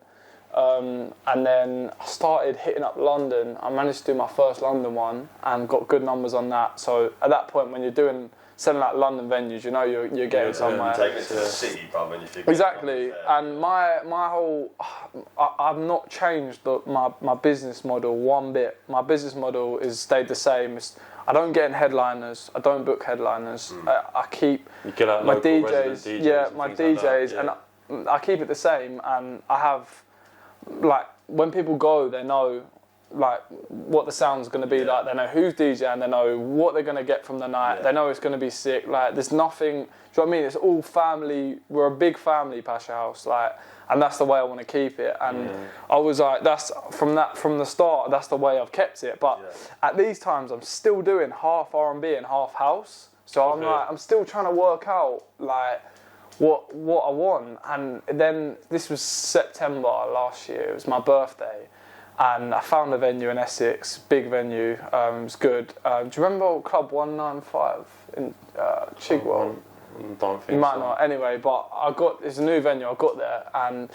S3: And then I started hitting up London. I managed to do my first London one and got good numbers on that. So at that point, when you're selling out London venues, you know you're getting somewhere.
S1: Taking it to the city, bro, when you figure
S3: Exactly. And my whole, I've not changed my business model one bit. My business model is stayed the same. I don't get in headliners. I don't book headliners. I keep my DJs. My DJs, and I keep it the same. And I have, like, when people go, they know, like, what the sound's going to be like. They know who's DJ, and they know what they're going to get from the night. They know it's going to be sick. Like, there's nothing. Do you know what I mean? It's all family. We're a big family, PaschaHouse. Like, and that's the way I want to keep it. And I was like, that's from the start. That's the way I've kept it. But at these times, I'm still doing half R&B and half house. So I'm still trying to work out, like, what I want. And then this was September last year. It was my birthday, and I found a venue in Essex, big venue. It was good. Do you remember Club 195 in Chigwell?
S2: Don't think
S3: You might
S2: so.
S3: not. Anyway, but it's a new venue. I got there, and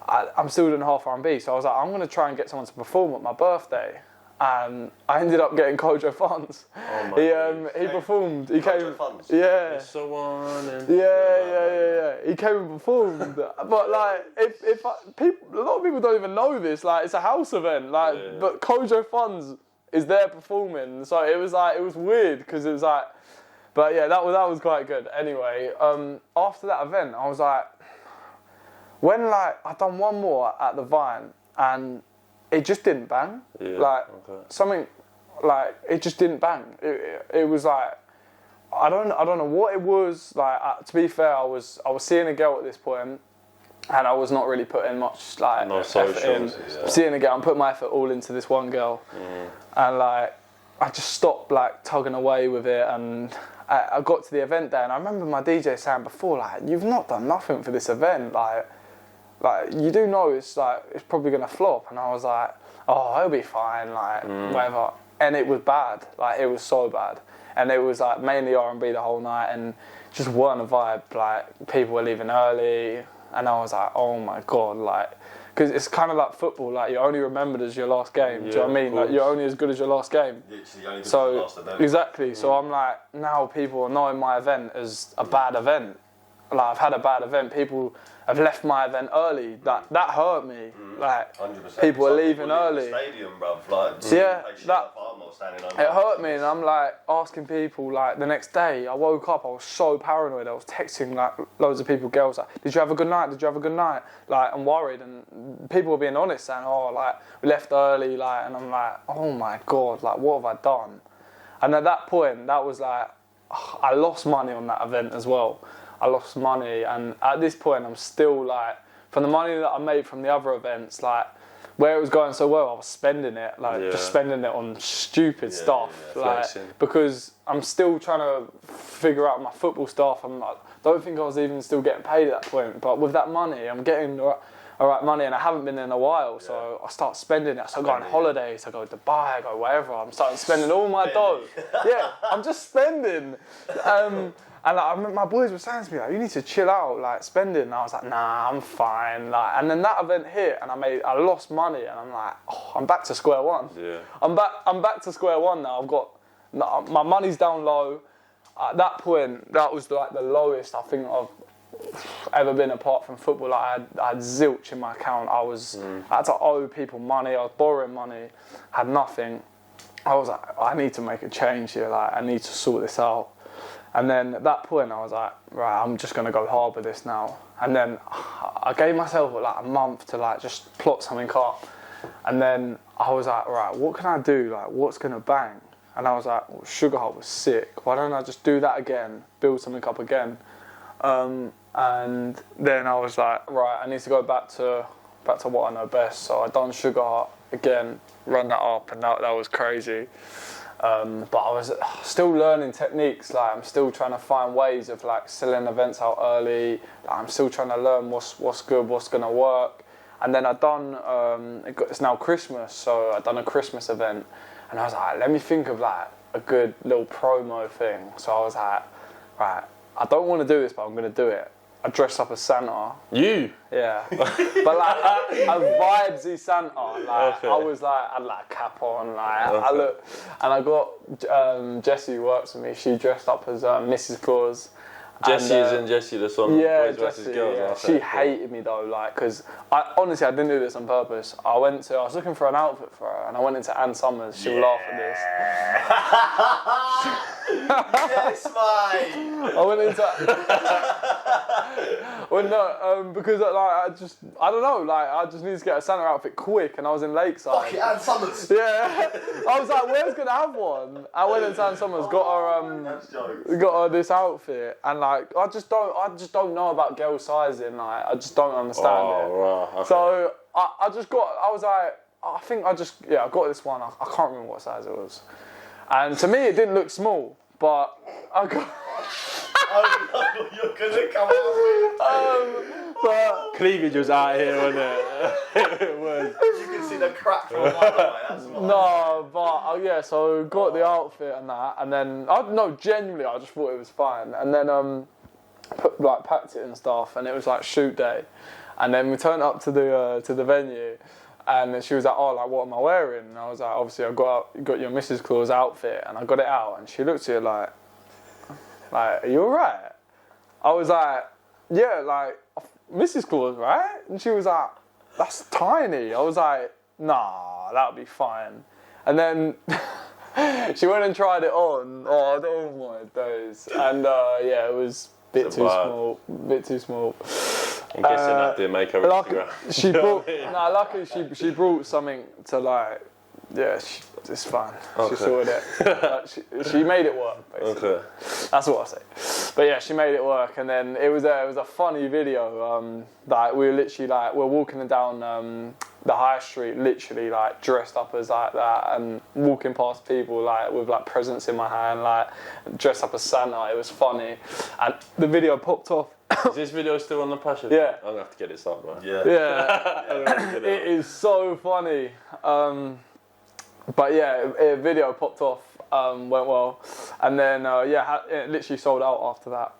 S3: I'm still doing half R&B. So I was like, I'm going to try and get someone to perform at my birthday. And I ended up getting Kojo Funds. He performed. He came.
S1: Funds.
S3: Yeah.
S2: So on and
S3: Yeah. He came and performed. But like, if a lot of people don't even know this. Like, it's a house event. Like, but Kojo Funds is there performing. So it was weird because it was like, but yeah, that was quite good. Anyway, after that event, I was like, when like I'd done one more at the Vine and it just didn't bang. Something like it just didn't bang. It was like I don't know what it was. Like to be fair, I was seeing a girl at this point, and I was not really putting much like effort in. Seeing a girl, I'm putting my effort all into this one girl, and like I just stopped like tugging away with it, and I got to the event day, and I remember my DJ saying before, like, you've not done nothing for this event, like you do know it's probably gonna flop. And I was like, oh, it'll be fine, like whatever. And it was bad, like it was so bad. And it was like mainly R&B the whole night, and just weren't a vibe. Like people were leaving early, and I was like, oh my god, like, because it's kind of like football, like you're only remembered as your last game. Do you know what I mean? Like you're only as good as your last game. Exactly. So I'm like, now people are knowing my event as a bad event. Like I've had a bad event. People have left my event early. That hurt me. Like
S1: 100%.
S3: people are leaving early.
S1: In the stadium, bruv. Like,
S3: it hurt me, and I'm like asking people. Like the next day, I woke up. I was so paranoid. I was texting like loads of people, girls, like, "Did you have a good night? Did you have a good night?" Like I'm worried, and people were being honest, saying, "Oh, like we left early." Like, and I'm like, "Oh my god, like what have I done?" And at that point, that was like, I lost money on that event as well. I lost money, and at this point I'm still like, from the money that I made from the other events, like where it was going so well, I was spending it, like just spending it on stupid stuff, like because I'm still trying to figure out my football stuff. I'm like, don't think I was even still getting paid at that point, but with that money, I'm getting alright money, and I haven't been in a while, so I start spending it. I start going on holidays, I go to Dubai, I go wherever. I'm starting spending all my dough. Yeah, I'm just spending. And like, my boys were saying to me, like, you need to chill out, like spending. And I was like, nah, I'm fine. Like, and then that event hit, and I lost money, and I'm like, oh, I'm back to square one. Yeah. I'm back to square one now. I've got my money's down low. At that point, that was like the lowest I think I've ever been apart from football. Like I had zilch in my account. I had to owe people money. I was borrowing money. Had nothing. I was like, I need to make a change here. Like I need to sort this out. And then at that point, I was like, right, I'm just gonna go hard with this now. And then I gave myself like a month to like just plot something up. And then I was like, right, what can I do? Like, what's gonna bang? And I was like, well, Sugar Hut was sick. Why don't I just do that again? Build something up again. And then I was like, right, I need to go back to what I know best. So I done Sugar Hut again, run that up, and that was crazy. But I was still learning techniques. Like I'm still trying to find ways of like selling events out early. Like, I'm still trying to learn what's good, what's gonna work. And then I done. It's now Christmas, so I done a Christmas event, and I was like, let me think of like a good little promo thing. So I was like, right, I don't want to do this, but I'm gonna do it. I dressed up as Santa.
S2: You?
S3: Yeah, but like a vibesy Santa. Like
S2: Okay.
S3: I was like, I had like a cap on. Like I look, and I got Jessie who works with me. She dressed up as Mrs. Claus.
S2: Jessie
S3: And,
S2: isn't Jessie the son
S3: yeah,
S2: of Boys vs
S3: Jessie,
S2: Girls.
S3: yeah.
S2: Okay,
S3: She
S2: cool.
S3: hated me though, like, because honestly I didn't do this on purpose. I was looking for an outfit for her, and I went into Ann Summers. She'll laugh at this.
S1: Yes, mate.
S3: I went into. Well, no, because like I don't know, like I just needed to get a Santa outfit quick, and I was in Lakeside.
S1: Fuck it, Ann Summers.
S3: Yeah, I was like, where's gonna have one? I went into Ann Summers,
S1: That's jokes.
S3: got her this outfit, and like I just don't know about girl sizing. Like I just don't understand it.
S2: Oh, right. Okay.
S3: So I was like, I got this one. I can't remember what size it was, and to me it didn't look small, but I got.
S1: I know what you're gonna come out with.
S3: But
S2: Cleavage was out here, wasn't it? It was.
S1: You can see the crack from a mile away. That's what
S3: no, but yeah, so got the outfit and that, and then genuinely I just thought it was fine, and then packed it and stuff, and it was like shoot day, and then we turned up to the venue, and then she was like, oh, like what am I wearing? And I was like, obviously I got your Mrs. Claus outfit, and I got it out, and she looked at it like, are you alright? I was like, yeah, like Mrs. Claus, right? And she was like, that's tiny. I was like, nah, that'll be fine. And then she went and tried it on. Oh my days. And yeah, it was a bit too small.
S2: I'm guessing that didn't make her Instagram.
S3: She brought, luckily she brought something to like, yeah, it's fine.
S2: Okay.
S3: She sorted it. She made it work, basically.
S2: Okay.
S3: That's what I say. But yeah, she made it work, and then it was a funny video. That we were literally like we're walking down the high street, literally like dressed up as like that, and walking past people like with like presents in my hand, like dressed up as Santa. It was funny, and the video popped off.
S2: Is this video still on the Pascha?
S3: Yeah.
S2: I'm gonna have to get this up, man.
S1: Yeah.
S3: Yeah, it is so funny. But yeah, a video popped off, went well, and then it literally sold out after that.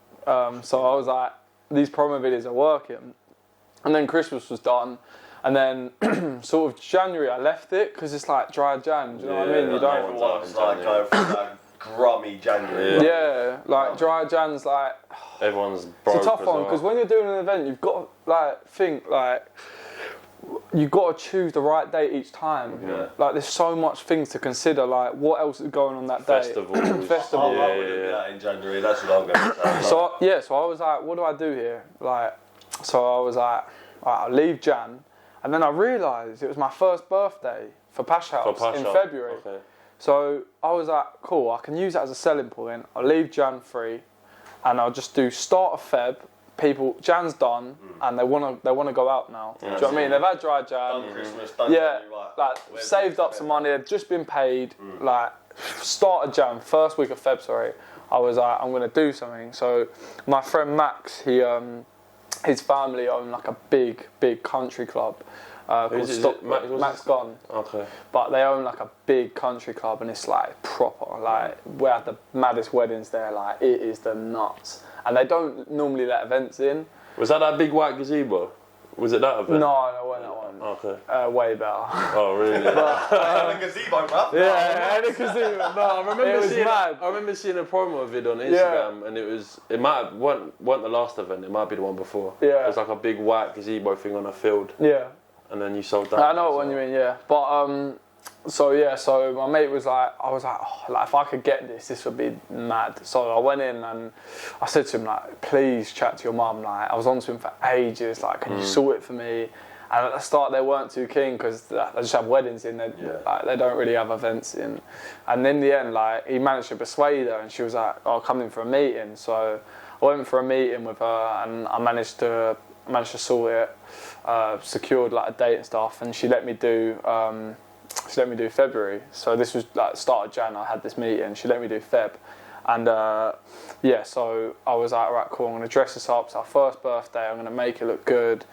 S3: So I was like, these promo videos are working, and then Christmas was done, and then sort of January I left it because it's like dry Jan. Do you know what I mean? You don't.
S1: Everyone's like going through that grummy January.
S3: Yeah, like dry Jan's like.
S2: Everyone's broke.
S3: It's a tough one because when you're doing an event, you've got to like think like. You've got to choose the right date each time.
S1: Yeah.
S3: Like there's so much things to consider. Like what else is going on that day?
S2: Festival.
S1: I wouldn't do that in January. That's what I'm going to say.
S3: So I was like, what do I do here? Like, so I was like, right, I'll leave Jan, and then I realised it was my first birthday for PaschaHouse in February.
S2: Okay.
S3: So I was like, cool, I can use that as a selling point. I'll leave Jan free, and I'll just do start of Feb. People, Jan's done, and they want to go out now.
S2: Yeah.
S3: Do you know what I mean? They've had dry Jan.
S1: Done Christmas, done
S3: Yeah,
S1: January, right.
S3: like
S1: Where's
S3: saved
S1: the
S3: up some money. They've just been paid. Like start of Jan, first week of Feb. Sorry, I was like, I'm gonna do something. So my friend Max, his family own like a big country club. Called Max Gone.
S2: Okay.
S3: But they own like a big country club, and it's like proper. Like we had the maddest weddings there. Like it is the nuts. And they don't normally let events in.
S2: Was that big white gazebo? Was it that event?
S3: No, it wasn't that one.
S2: Okay.
S3: Way better.
S2: Oh really?
S1: the gazebo, bruv.
S3: Yeah, and a gazebo. No, I remember it was mad.
S2: I remember seeing a promo vid on Instagram, and it wasn't the last event. It might be the one before.
S3: Yeah.
S2: It was like a big white gazebo thing on a field.
S3: Yeah.
S2: And then you sold that.
S3: I know what you mean. Yeah, but so my mate was like, I was like, oh, like if I could get this would be mad. So I went in and I said to him like, please chat to your mum. Like I was on to him for ages. Like, can you sort it for me? And at the start they weren't too keen because they just have weddings in. Like, they don't really have events in. And in the end, like he managed to persuade her, and she was like, oh, come in for a meeting. So I went for a meeting with her, and I managed to sort it. Secured like a date and stuff, and she let me do February. So this was like start of Jan. I had this meeting. She let me do Feb, and so I was like, right, cool. I'm gonna dress this up. It's our first birthday. I'm gonna make it look good,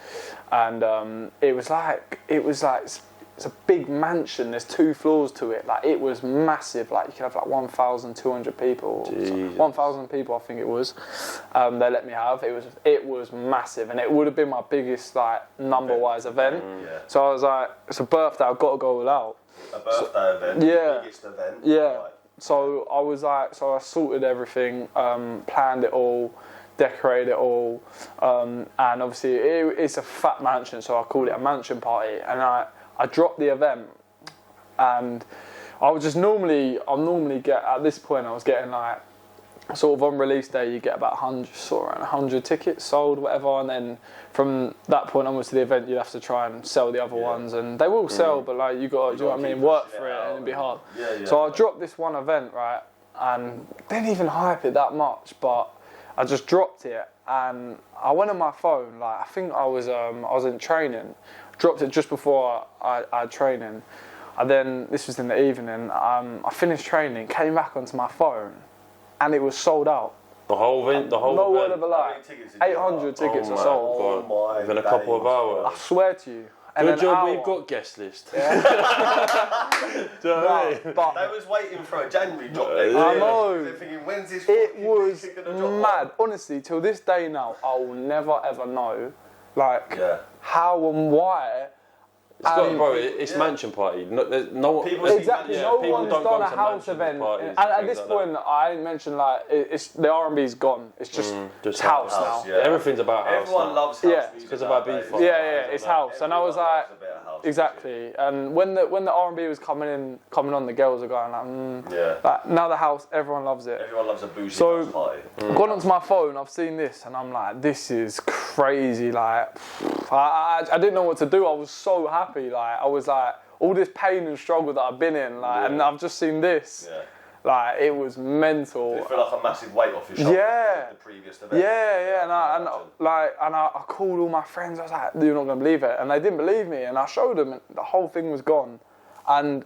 S3: and it was like it's a big mansion. There's 2 floors to it. Like it was massive. Like you could have like 1,200 people, 1,000 people, I think it was. They let me have. It was massive, and it would have been my biggest like number-wise event. So I was like, it's a birthday. I've got to go all out.
S1: A birthday event.
S3: Yeah.
S1: The biggest event.
S3: Yeah.
S1: Right.
S3: So I was like, so I sorted everything, planned it all, decorated it all, and obviously it's a fat mansion, so I called it a mansion party. And I dropped the event, and I would just normally get, at this point I was getting like, sort of on release day you get about 100 tickets sold, whatever, and then from that point onwards to the event you'd have to try and sell the other ones, and they will sell, but like you got, do you know what I mean, work for it and it'd be hard. So I dropped this one event, right, and didn't even hype it that much, but I just dropped it, and I went on my phone, like I think I was in training, dropped it just before I had training, and then this was in the evening, I finished training, came back onto my phone, and it was sold out.
S2: The whole event?
S3: No word of a lie. 800 tickets are sold.
S1: Oh my
S2: Within a couple of hours.
S3: I swear to you.
S2: Good job we've got guest list.
S3: Yeah.
S2: Do you know what I mean?
S3: But
S1: They was waiting for a January drop.
S3: I know.
S1: They're thinking, when's this?
S3: It was
S1: gonna drop?
S3: mad. Honestly, till this day now, I will never ever know, like, how and why.
S2: It's got, bro, it's mansion party. No one.
S3: Exactly. No
S2: people
S3: one's
S2: don't
S3: done
S2: go
S3: a
S2: to
S3: house
S2: mansion
S3: event.
S2: parties
S3: And at
S2: and
S3: this
S2: things like
S3: point, I didn't mention like it's the R&B's gone. It's just house now.
S1: Yeah.
S2: Everything's about house.
S1: Everyone loves house
S3: Yeah.
S1: music.
S2: Because of our beef.
S3: Yeah, it's house. And I was like,
S1: Everyone loves a bit of house
S3: exactly. And when the R&B was coming on, the girls were going like, like now the house, everyone loves it.
S1: Everyone loves a bougie
S3: So,
S1: house party.
S3: I've gone onto my phone, I've seen this, and I'm like, this is crazy. Like, I didn't know what to do. I was so happy. Like, I was like, all this pain and struggle that I've been in, like, and I've just seen this. Like, it was mental.
S1: Did it feel like a massive weight off your shoulders?
S3: Yeah.
S1: The previous event?
S3: Yeah. And I called all my friends. I was like, you're not gonna believe it, and they didn't believe me. And I showed them, and the whole thing was gone. And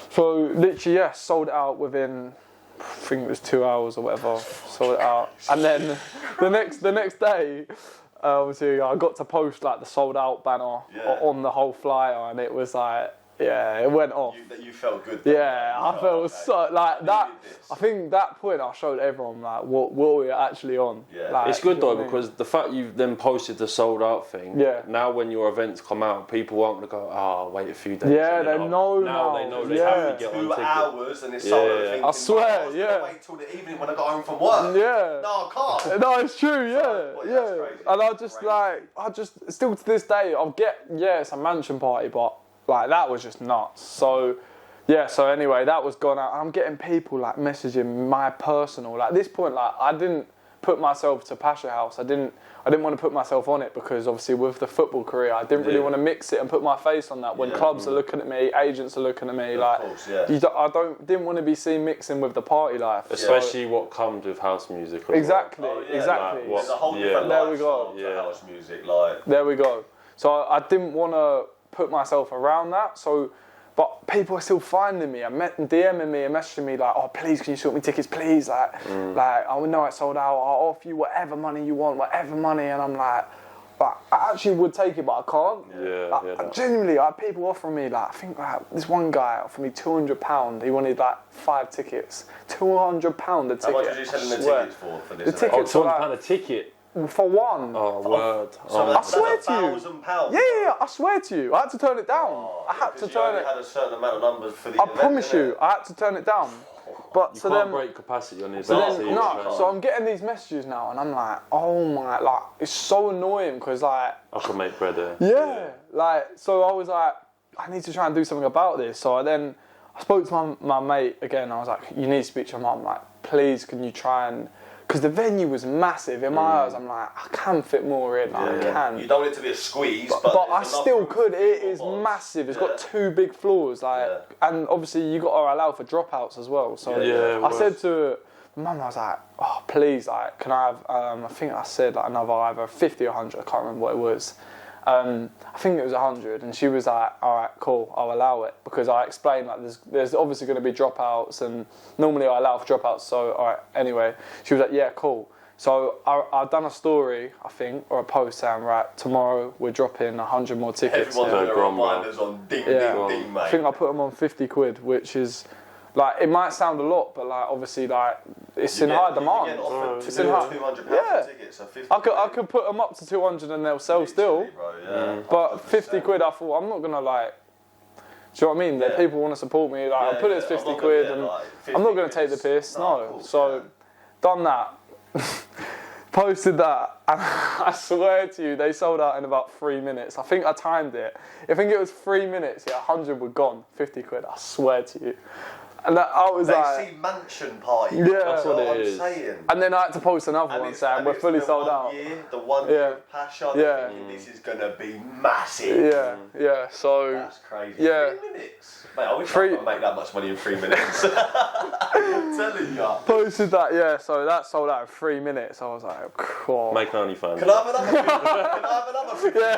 S3: so literally, sold it out within, I think it was 2 hours or whatever. Sold it out, and then the next day, obviously I got to post like the sold out banner on the whole flyer, and it was like, it went off.
S1: You felt good.
S3: I felt so like that. I think that point I showed everyone like what we're actually on. Like,
S2: it's good though, because the fact you've then posted the sold out thing. Now when your events come out, people aren't gonna go, wait a few days.
S3: Yeah, they know
S2: now. They know they have to get on
S1: 2 hours and it's sold.
S3: I swear,
S1: Wait till the evening when I got home from work.
S3: Yeah.
S1: No, I can't.
S3: No, it's true.
S1: That's crazy.
S3: And I just still to this day I'll get it's a mansion party, but like that was just nuts. So anyway, that was gone out. I'm getting people like messaging my personal, like at this point, like I didn't put myself to PaschaHouse. I didn't want to put myself on it because obviously with the football career I didn't really want to mix it and put my face on that when clubs are looking at me, agents are looking at me, like didn't want to be seen mixing with the party life.
S2: Especially what comes with house music.
S3: Exactly.
S1: Like, there's a whole different lifestyle to house music, like.
S3: There we go. So I didn't want to put myself around that. So, but people are still finding me and DMing me and messaging me like, oh please can you sort me tickets, please, like I know it's sold out, I'll offer you whatever money you want, whatever money, and I'm like I actually would take it, but I can't. Genuinely, people offering me like, I think like this one guy offered me £200. He wanted like 5 tickets, £200 a ticket.
S1: How much was you selling the tickets for this?
S3: The tickets
S2: £200 a ticket.
S3: For one.
S2: Oh, word.
S1: So
S3: I swear to you.
S1: £1,000.
S3: Yeah, I swear to you. I had to turn it down. I had to turn it.
S1: You had a certain amount of numbers for the
S3: I
S1: event,
S3: promise you, I had to turn it down. But
S2: You
S3: so
S2: can't
S3: then,
S2: break capacity on this.
S3: so I'm getting these messages now, and I'm like, oh my, like it's so annoying because like
S2: I can make bread there.
S3: Yeah, like so I was like, I need to try and do something about this. So I spoke to my mate again. I was like, you need to speak to your mum. Like, please, can you try and. Because the venue was massive. In my eyes, I'm like, I can fit more in. I can.
S1: You don't want it to be a squeeze,
S3: but I still could. It is massive. It's got 2 big floors, and obviously you got to allow for dropouts as well. So I said to Mum, I was like, oh please, like, can I have? I think I said like another either 50 or 100. I can't remember what it was. I think it was 100, and she was like, all right, cool, I'll allow it, because I explained like there's obviously going to be dropouts, and normally I allow for dropouts, so all right, anyway, she was like, yeah, cool. So I've done a story, I think, or a post saying, right, tomorrow we're dropping 100 more tickets.
S1: Everyone's
S2: Yeah.
S1: got their reminders on ding, ding, ding, mate.
S3: I think I put them on 50 quid, which is, like, it might sound a lot, but, like, obviously, like, it's in high demand.
S1: It's in high £200 for tickets, so 50
S3: I could put them up to 200 and they'll sell still.
S1: Bro, yeah.
S3: But 50 quid, I thought, I'm not going to, like, do you know what I mean? That people want to support me. Like, I'll put it as 50 quid and I'm not going to take the piss. No.
S1: Cool,
S3: so, done that. Posted that. And I swear to you, they sold out in about 3 minutes. I think I timed it. I think it was 3 minutes. Yeah, 100 were gone. 50 quid. I swear to you. And I was
S1: they see mansion party.
S3: Yeah.
S2: That's what it is.
S1: Saying.
S3: And then I had to post another one saying we're fully sold out.
S1: The 1 year of Pasha, they're thinking this is going to be massive.
S3: Yeah. So
S1: that's crazy.
S3: Yeah.
S1: 3 minutes. Mate, I wish I could make that much money in 3 minutes. I'm telling you.
S3: Posted that, so that sold out in 3 minutes. I was like, cool.
S2: Make OnlyFans.
S1: Can I have another 50? Can I have another 50? Can I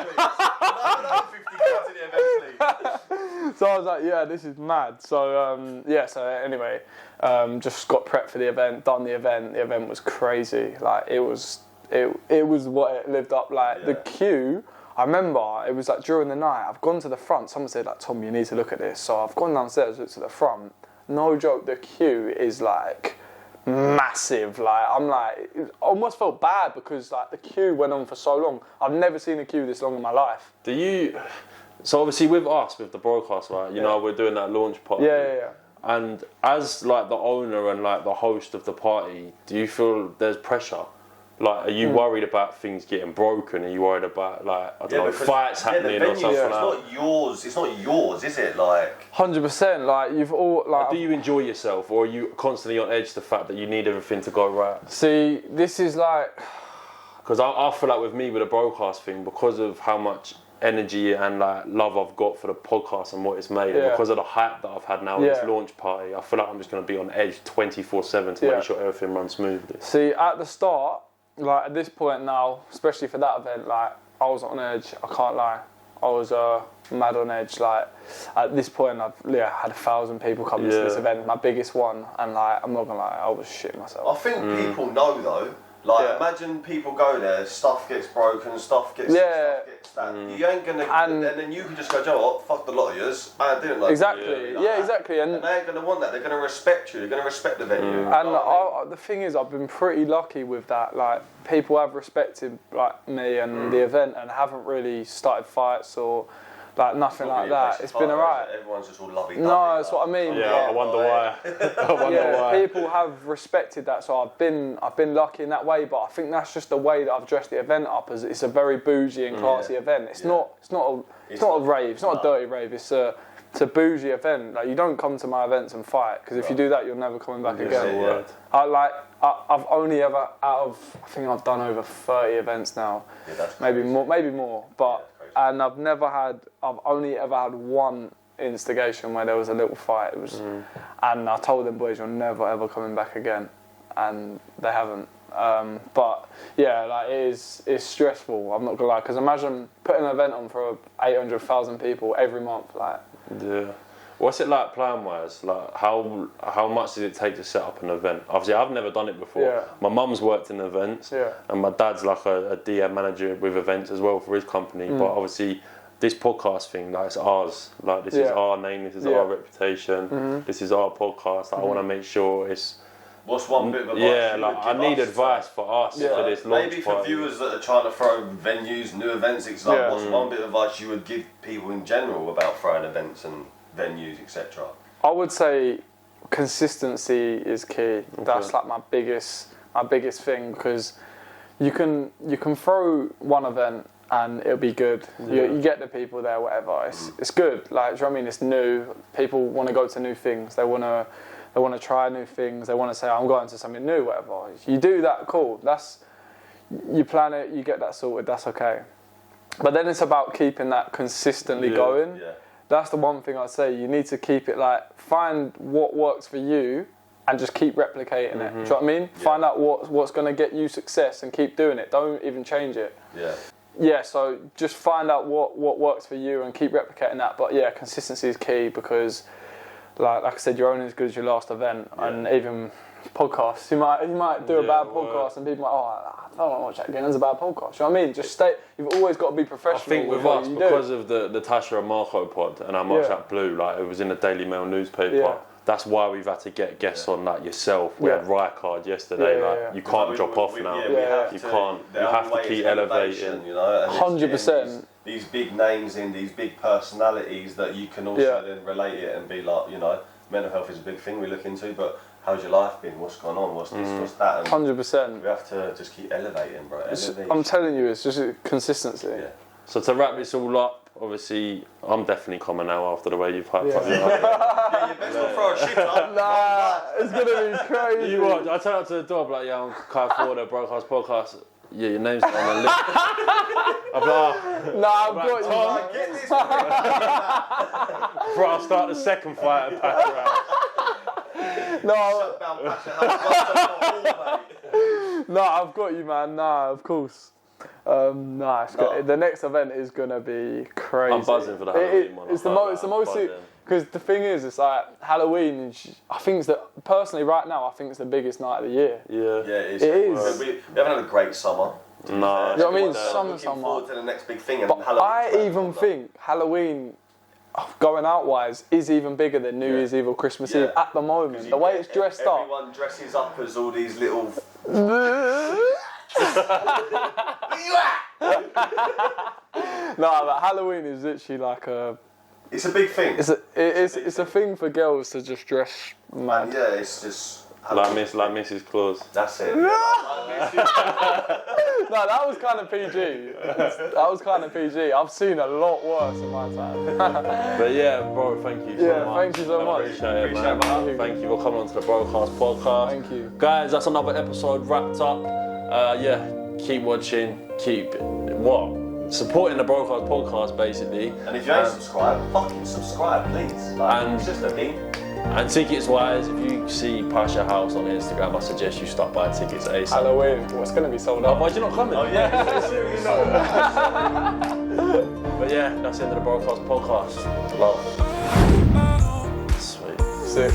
S1: have another 50 pounds in the event, please?
S3: So I was like, yeah, this is mad. So so anyway, just got prepped for the event, done the event. The event was crazy. Like it was what it lived up. Like the queue. I remember it was like during the night. I've gone to the front. Someone said like, Tom, you need to look at this. So I've gone downstairs, looked to the front. No joke, the queue is like massive. Like I'm like, it almost felt bad because like the queue went on for so long. I've never seen a queue this long in my life.
S2: Do you? So obviously with us, with the broadcast, right? You know, we're doing that launch party.
S3: Yeah.
S2: And as like the owner and like the host of the party, do you feel there's pressure? Like, are you worried about things getting broken? Are you worried about like I don't know, fights happening or something?
S1: It's not yours. It's not yours, is it? Like
S3: 100%. Like you've all like.
S2: Do you enjoy yourself, or are you constantly on edge? The fact that you need everything to go right.
S3: See, this is like.
S2: Because I feel like with me with the broadcast thing, because of how much energy and like love I've got for the podcast and what it's made, and because of the hype that I've had now at this launch party, I feel like I'm just going to be on edge 24/7 to make sure everything runs smoothly.
S3: See, at the start, like at this point now, especially for that event, like I was on edge. I can't lie, I was mad on edge. Like at this point, I've had 1,000 people coming to this event, my biggest one, and like I'm not gonna lie, I was shitting myself.
S1: I think people know though. Like, imagine people go there, stuff gets broken, stuff gets that. You ain't gonna, and then you can just go, you know what, fuck the lot of yours. I didn't like
S3: exactly, exactly. And
S1: they ain't gonna want that. They're gonna respect you. They're gonna respect the venue.
S3: And the thing is, I've been pretty lucky with that. Like, people have respected like me and the event, and haven't really started fights or. Like nothing like that. It's been alright.
S1: Everyone's just all lovey-dovey.
S3: No, that's what I mean.
S2: Yeah, I wonder why. I wonder why.
S3: People have respected that, so I've been lucky in that way. But I think that's just the way that I've dressed the event up. As it's a very bougie and classy event. It's not a rave. It's not a dirty rave. It's a bougie event. Like you don't come to my events and fight, because if you do that, you're never coming back again. I've only ever I think I've done over 30 events now. Maybe more. But. And I've only ever had one instigation where there was a little fight. It was, and I told them, boys, you're never ever coming back again, and they haven't. But yeah, like it's stressful. I'm not gonna lie, because imagine putting an event on for 800,000 people every month, like.
S2: Yeah. What's it like plan-wise? Like how much does it take to set up an event? Obviously, I've never done it before.
S3: Yeah.
S2: My mum's worked in events, and my dad's like a DM manager with events as well for his company. But obviously, this podcast thing, like it's ours. Like this is our name, this is our reputation, this is our podcast. I want to make sure it's.
S1: What's one bit of advice?
S2: Yeah, like I need advice for us for this launch
S1: maybe
S2: party.
S1: for viewers that are trying to throw venues, new events, etc. What's one bit of advice you would give people in general about throwing events and venues, etc.?
S3: I would say consistency is key. Okay. That's like my biggest thing, because you can throw one event and it'll be good. You get the people there, whatever. It's good. Like, do you know what I mean? It's new. People want to go to new things. They want to try new things. They want to say, I'm going to something new, whatever. You do that, cool. You plan it. You get that sorted. That's okay. But then it's about keeping that consistently going. Yeah. That's the one thing I'd say. You need to keep it like, find what works for you and just keep replicating it. Do you know what I mean? Yeah. Find out what's going to get you success and keep doing it. Don't even change it. Yeah, so just find out what works for you and keep replicating that. But yeah, consistency is key, because like I said, you're only as good as your last event. And even podcasts. You might do a bad podcast and people are like, oh, I don't want to watch that again. It's a bad podcast. You know what I mean? Just stay. You've always got to be professional.
S2: I think with
S3: what
S2: us,
S3: you
S2: because
S3: do.
S2: of the Tasha and Marco pod and how much that blew, like it was in the Daily Mail newspaper.
S3: Yeah.
S2: That's why we've had to get guests on like yourself. We had Rycard yesterday. You can't drop off now.
S1: We have
S2: You
S1: to,
S2: can't. You have to keep elevating.
S1: You know, and
S3: 100%.
S1: These big names in these big personalities that you can also then relate it and be like, you know, mental health is a big thing we look into, but how's your life been? What's going on? What's this? What's that?
S3: 100%.
S1: We have to just keep elevating, bro.
S3: I'm telling you, it's just consistency.
S1: Yeah.
S2: So to wrap this all up, obviously, I'm definitely coming now after the way you've hyped up.
S1: Yeah, you best not throw a shit up.
S3: Nah, it's gonna be crazy.
S2: You watch. I turn up to the door, I'm like, yeah, I'm Kai Ford at Broadcast Podcast. Yeah, your name's not on the list. I'm like,
S3: Nah, I've got you.
S2: Tom,
S3: Man.
S1: Get this.
S2: bro, I'll start the second fight at PaschaHouse.
S3: No,
S1: Shut down PaschaHouse.
S3: no, I've got you, man. Nah, of course. The next event is gonna be crazy.
S2: I'm buzzing for the Halloween one.
S3: It's the most. Because the thing is, it's like Halloween. I think it's personally right now. I think it's the biggest night of the year.
S2: Yeah.
S1: Yeah, it is.
S3: It is.
S1: We haven't had a great summer.
S2: No.
S3: You know what I mean?
S1: Looking forward to the next big thing. And
S3: But I even think Halloween, going out wise, is even bigger than New Year's Eve or Christmas Eve at the moment. The way it's dressed up.
S1: Everyone dresses up as all these little.
S3: No, but Halloween is literally like
S1: It's a big thing.
S3: it's a thing for girls to just dress mad.
S1: Yeah, it's just.
S2: Like Mrs. Claus.
S1: That's it.
S3: No, that was kind of PG. That was kind of PG. I've seen a lot worse in my time.
S2: But yeah, bro, thank you so much.
S3: Thank you so much.
S2: Appreciate it, man. Thank you for coming onto the Broadcast Podcast.
S3: Thank you.
S2: Guys, that's another episode wrapped up. Keep watching, supporting the Broadcast Podcast, basically.
S1: And if you ain't subscribed, fucking subscribe, please. Like, it's just a thing.
S2: And tickets wise, if you see PaschaHouse on Instagram, I suggest you stop buying tickets ASAP.
S3: Halloween, it's going to be sold out.
S2: Why'd you not come in?
S1: Oh yeah.
S2: But yeah, that's the end of the Broadcast Podcast. Love. Sweet.
S3: Sick.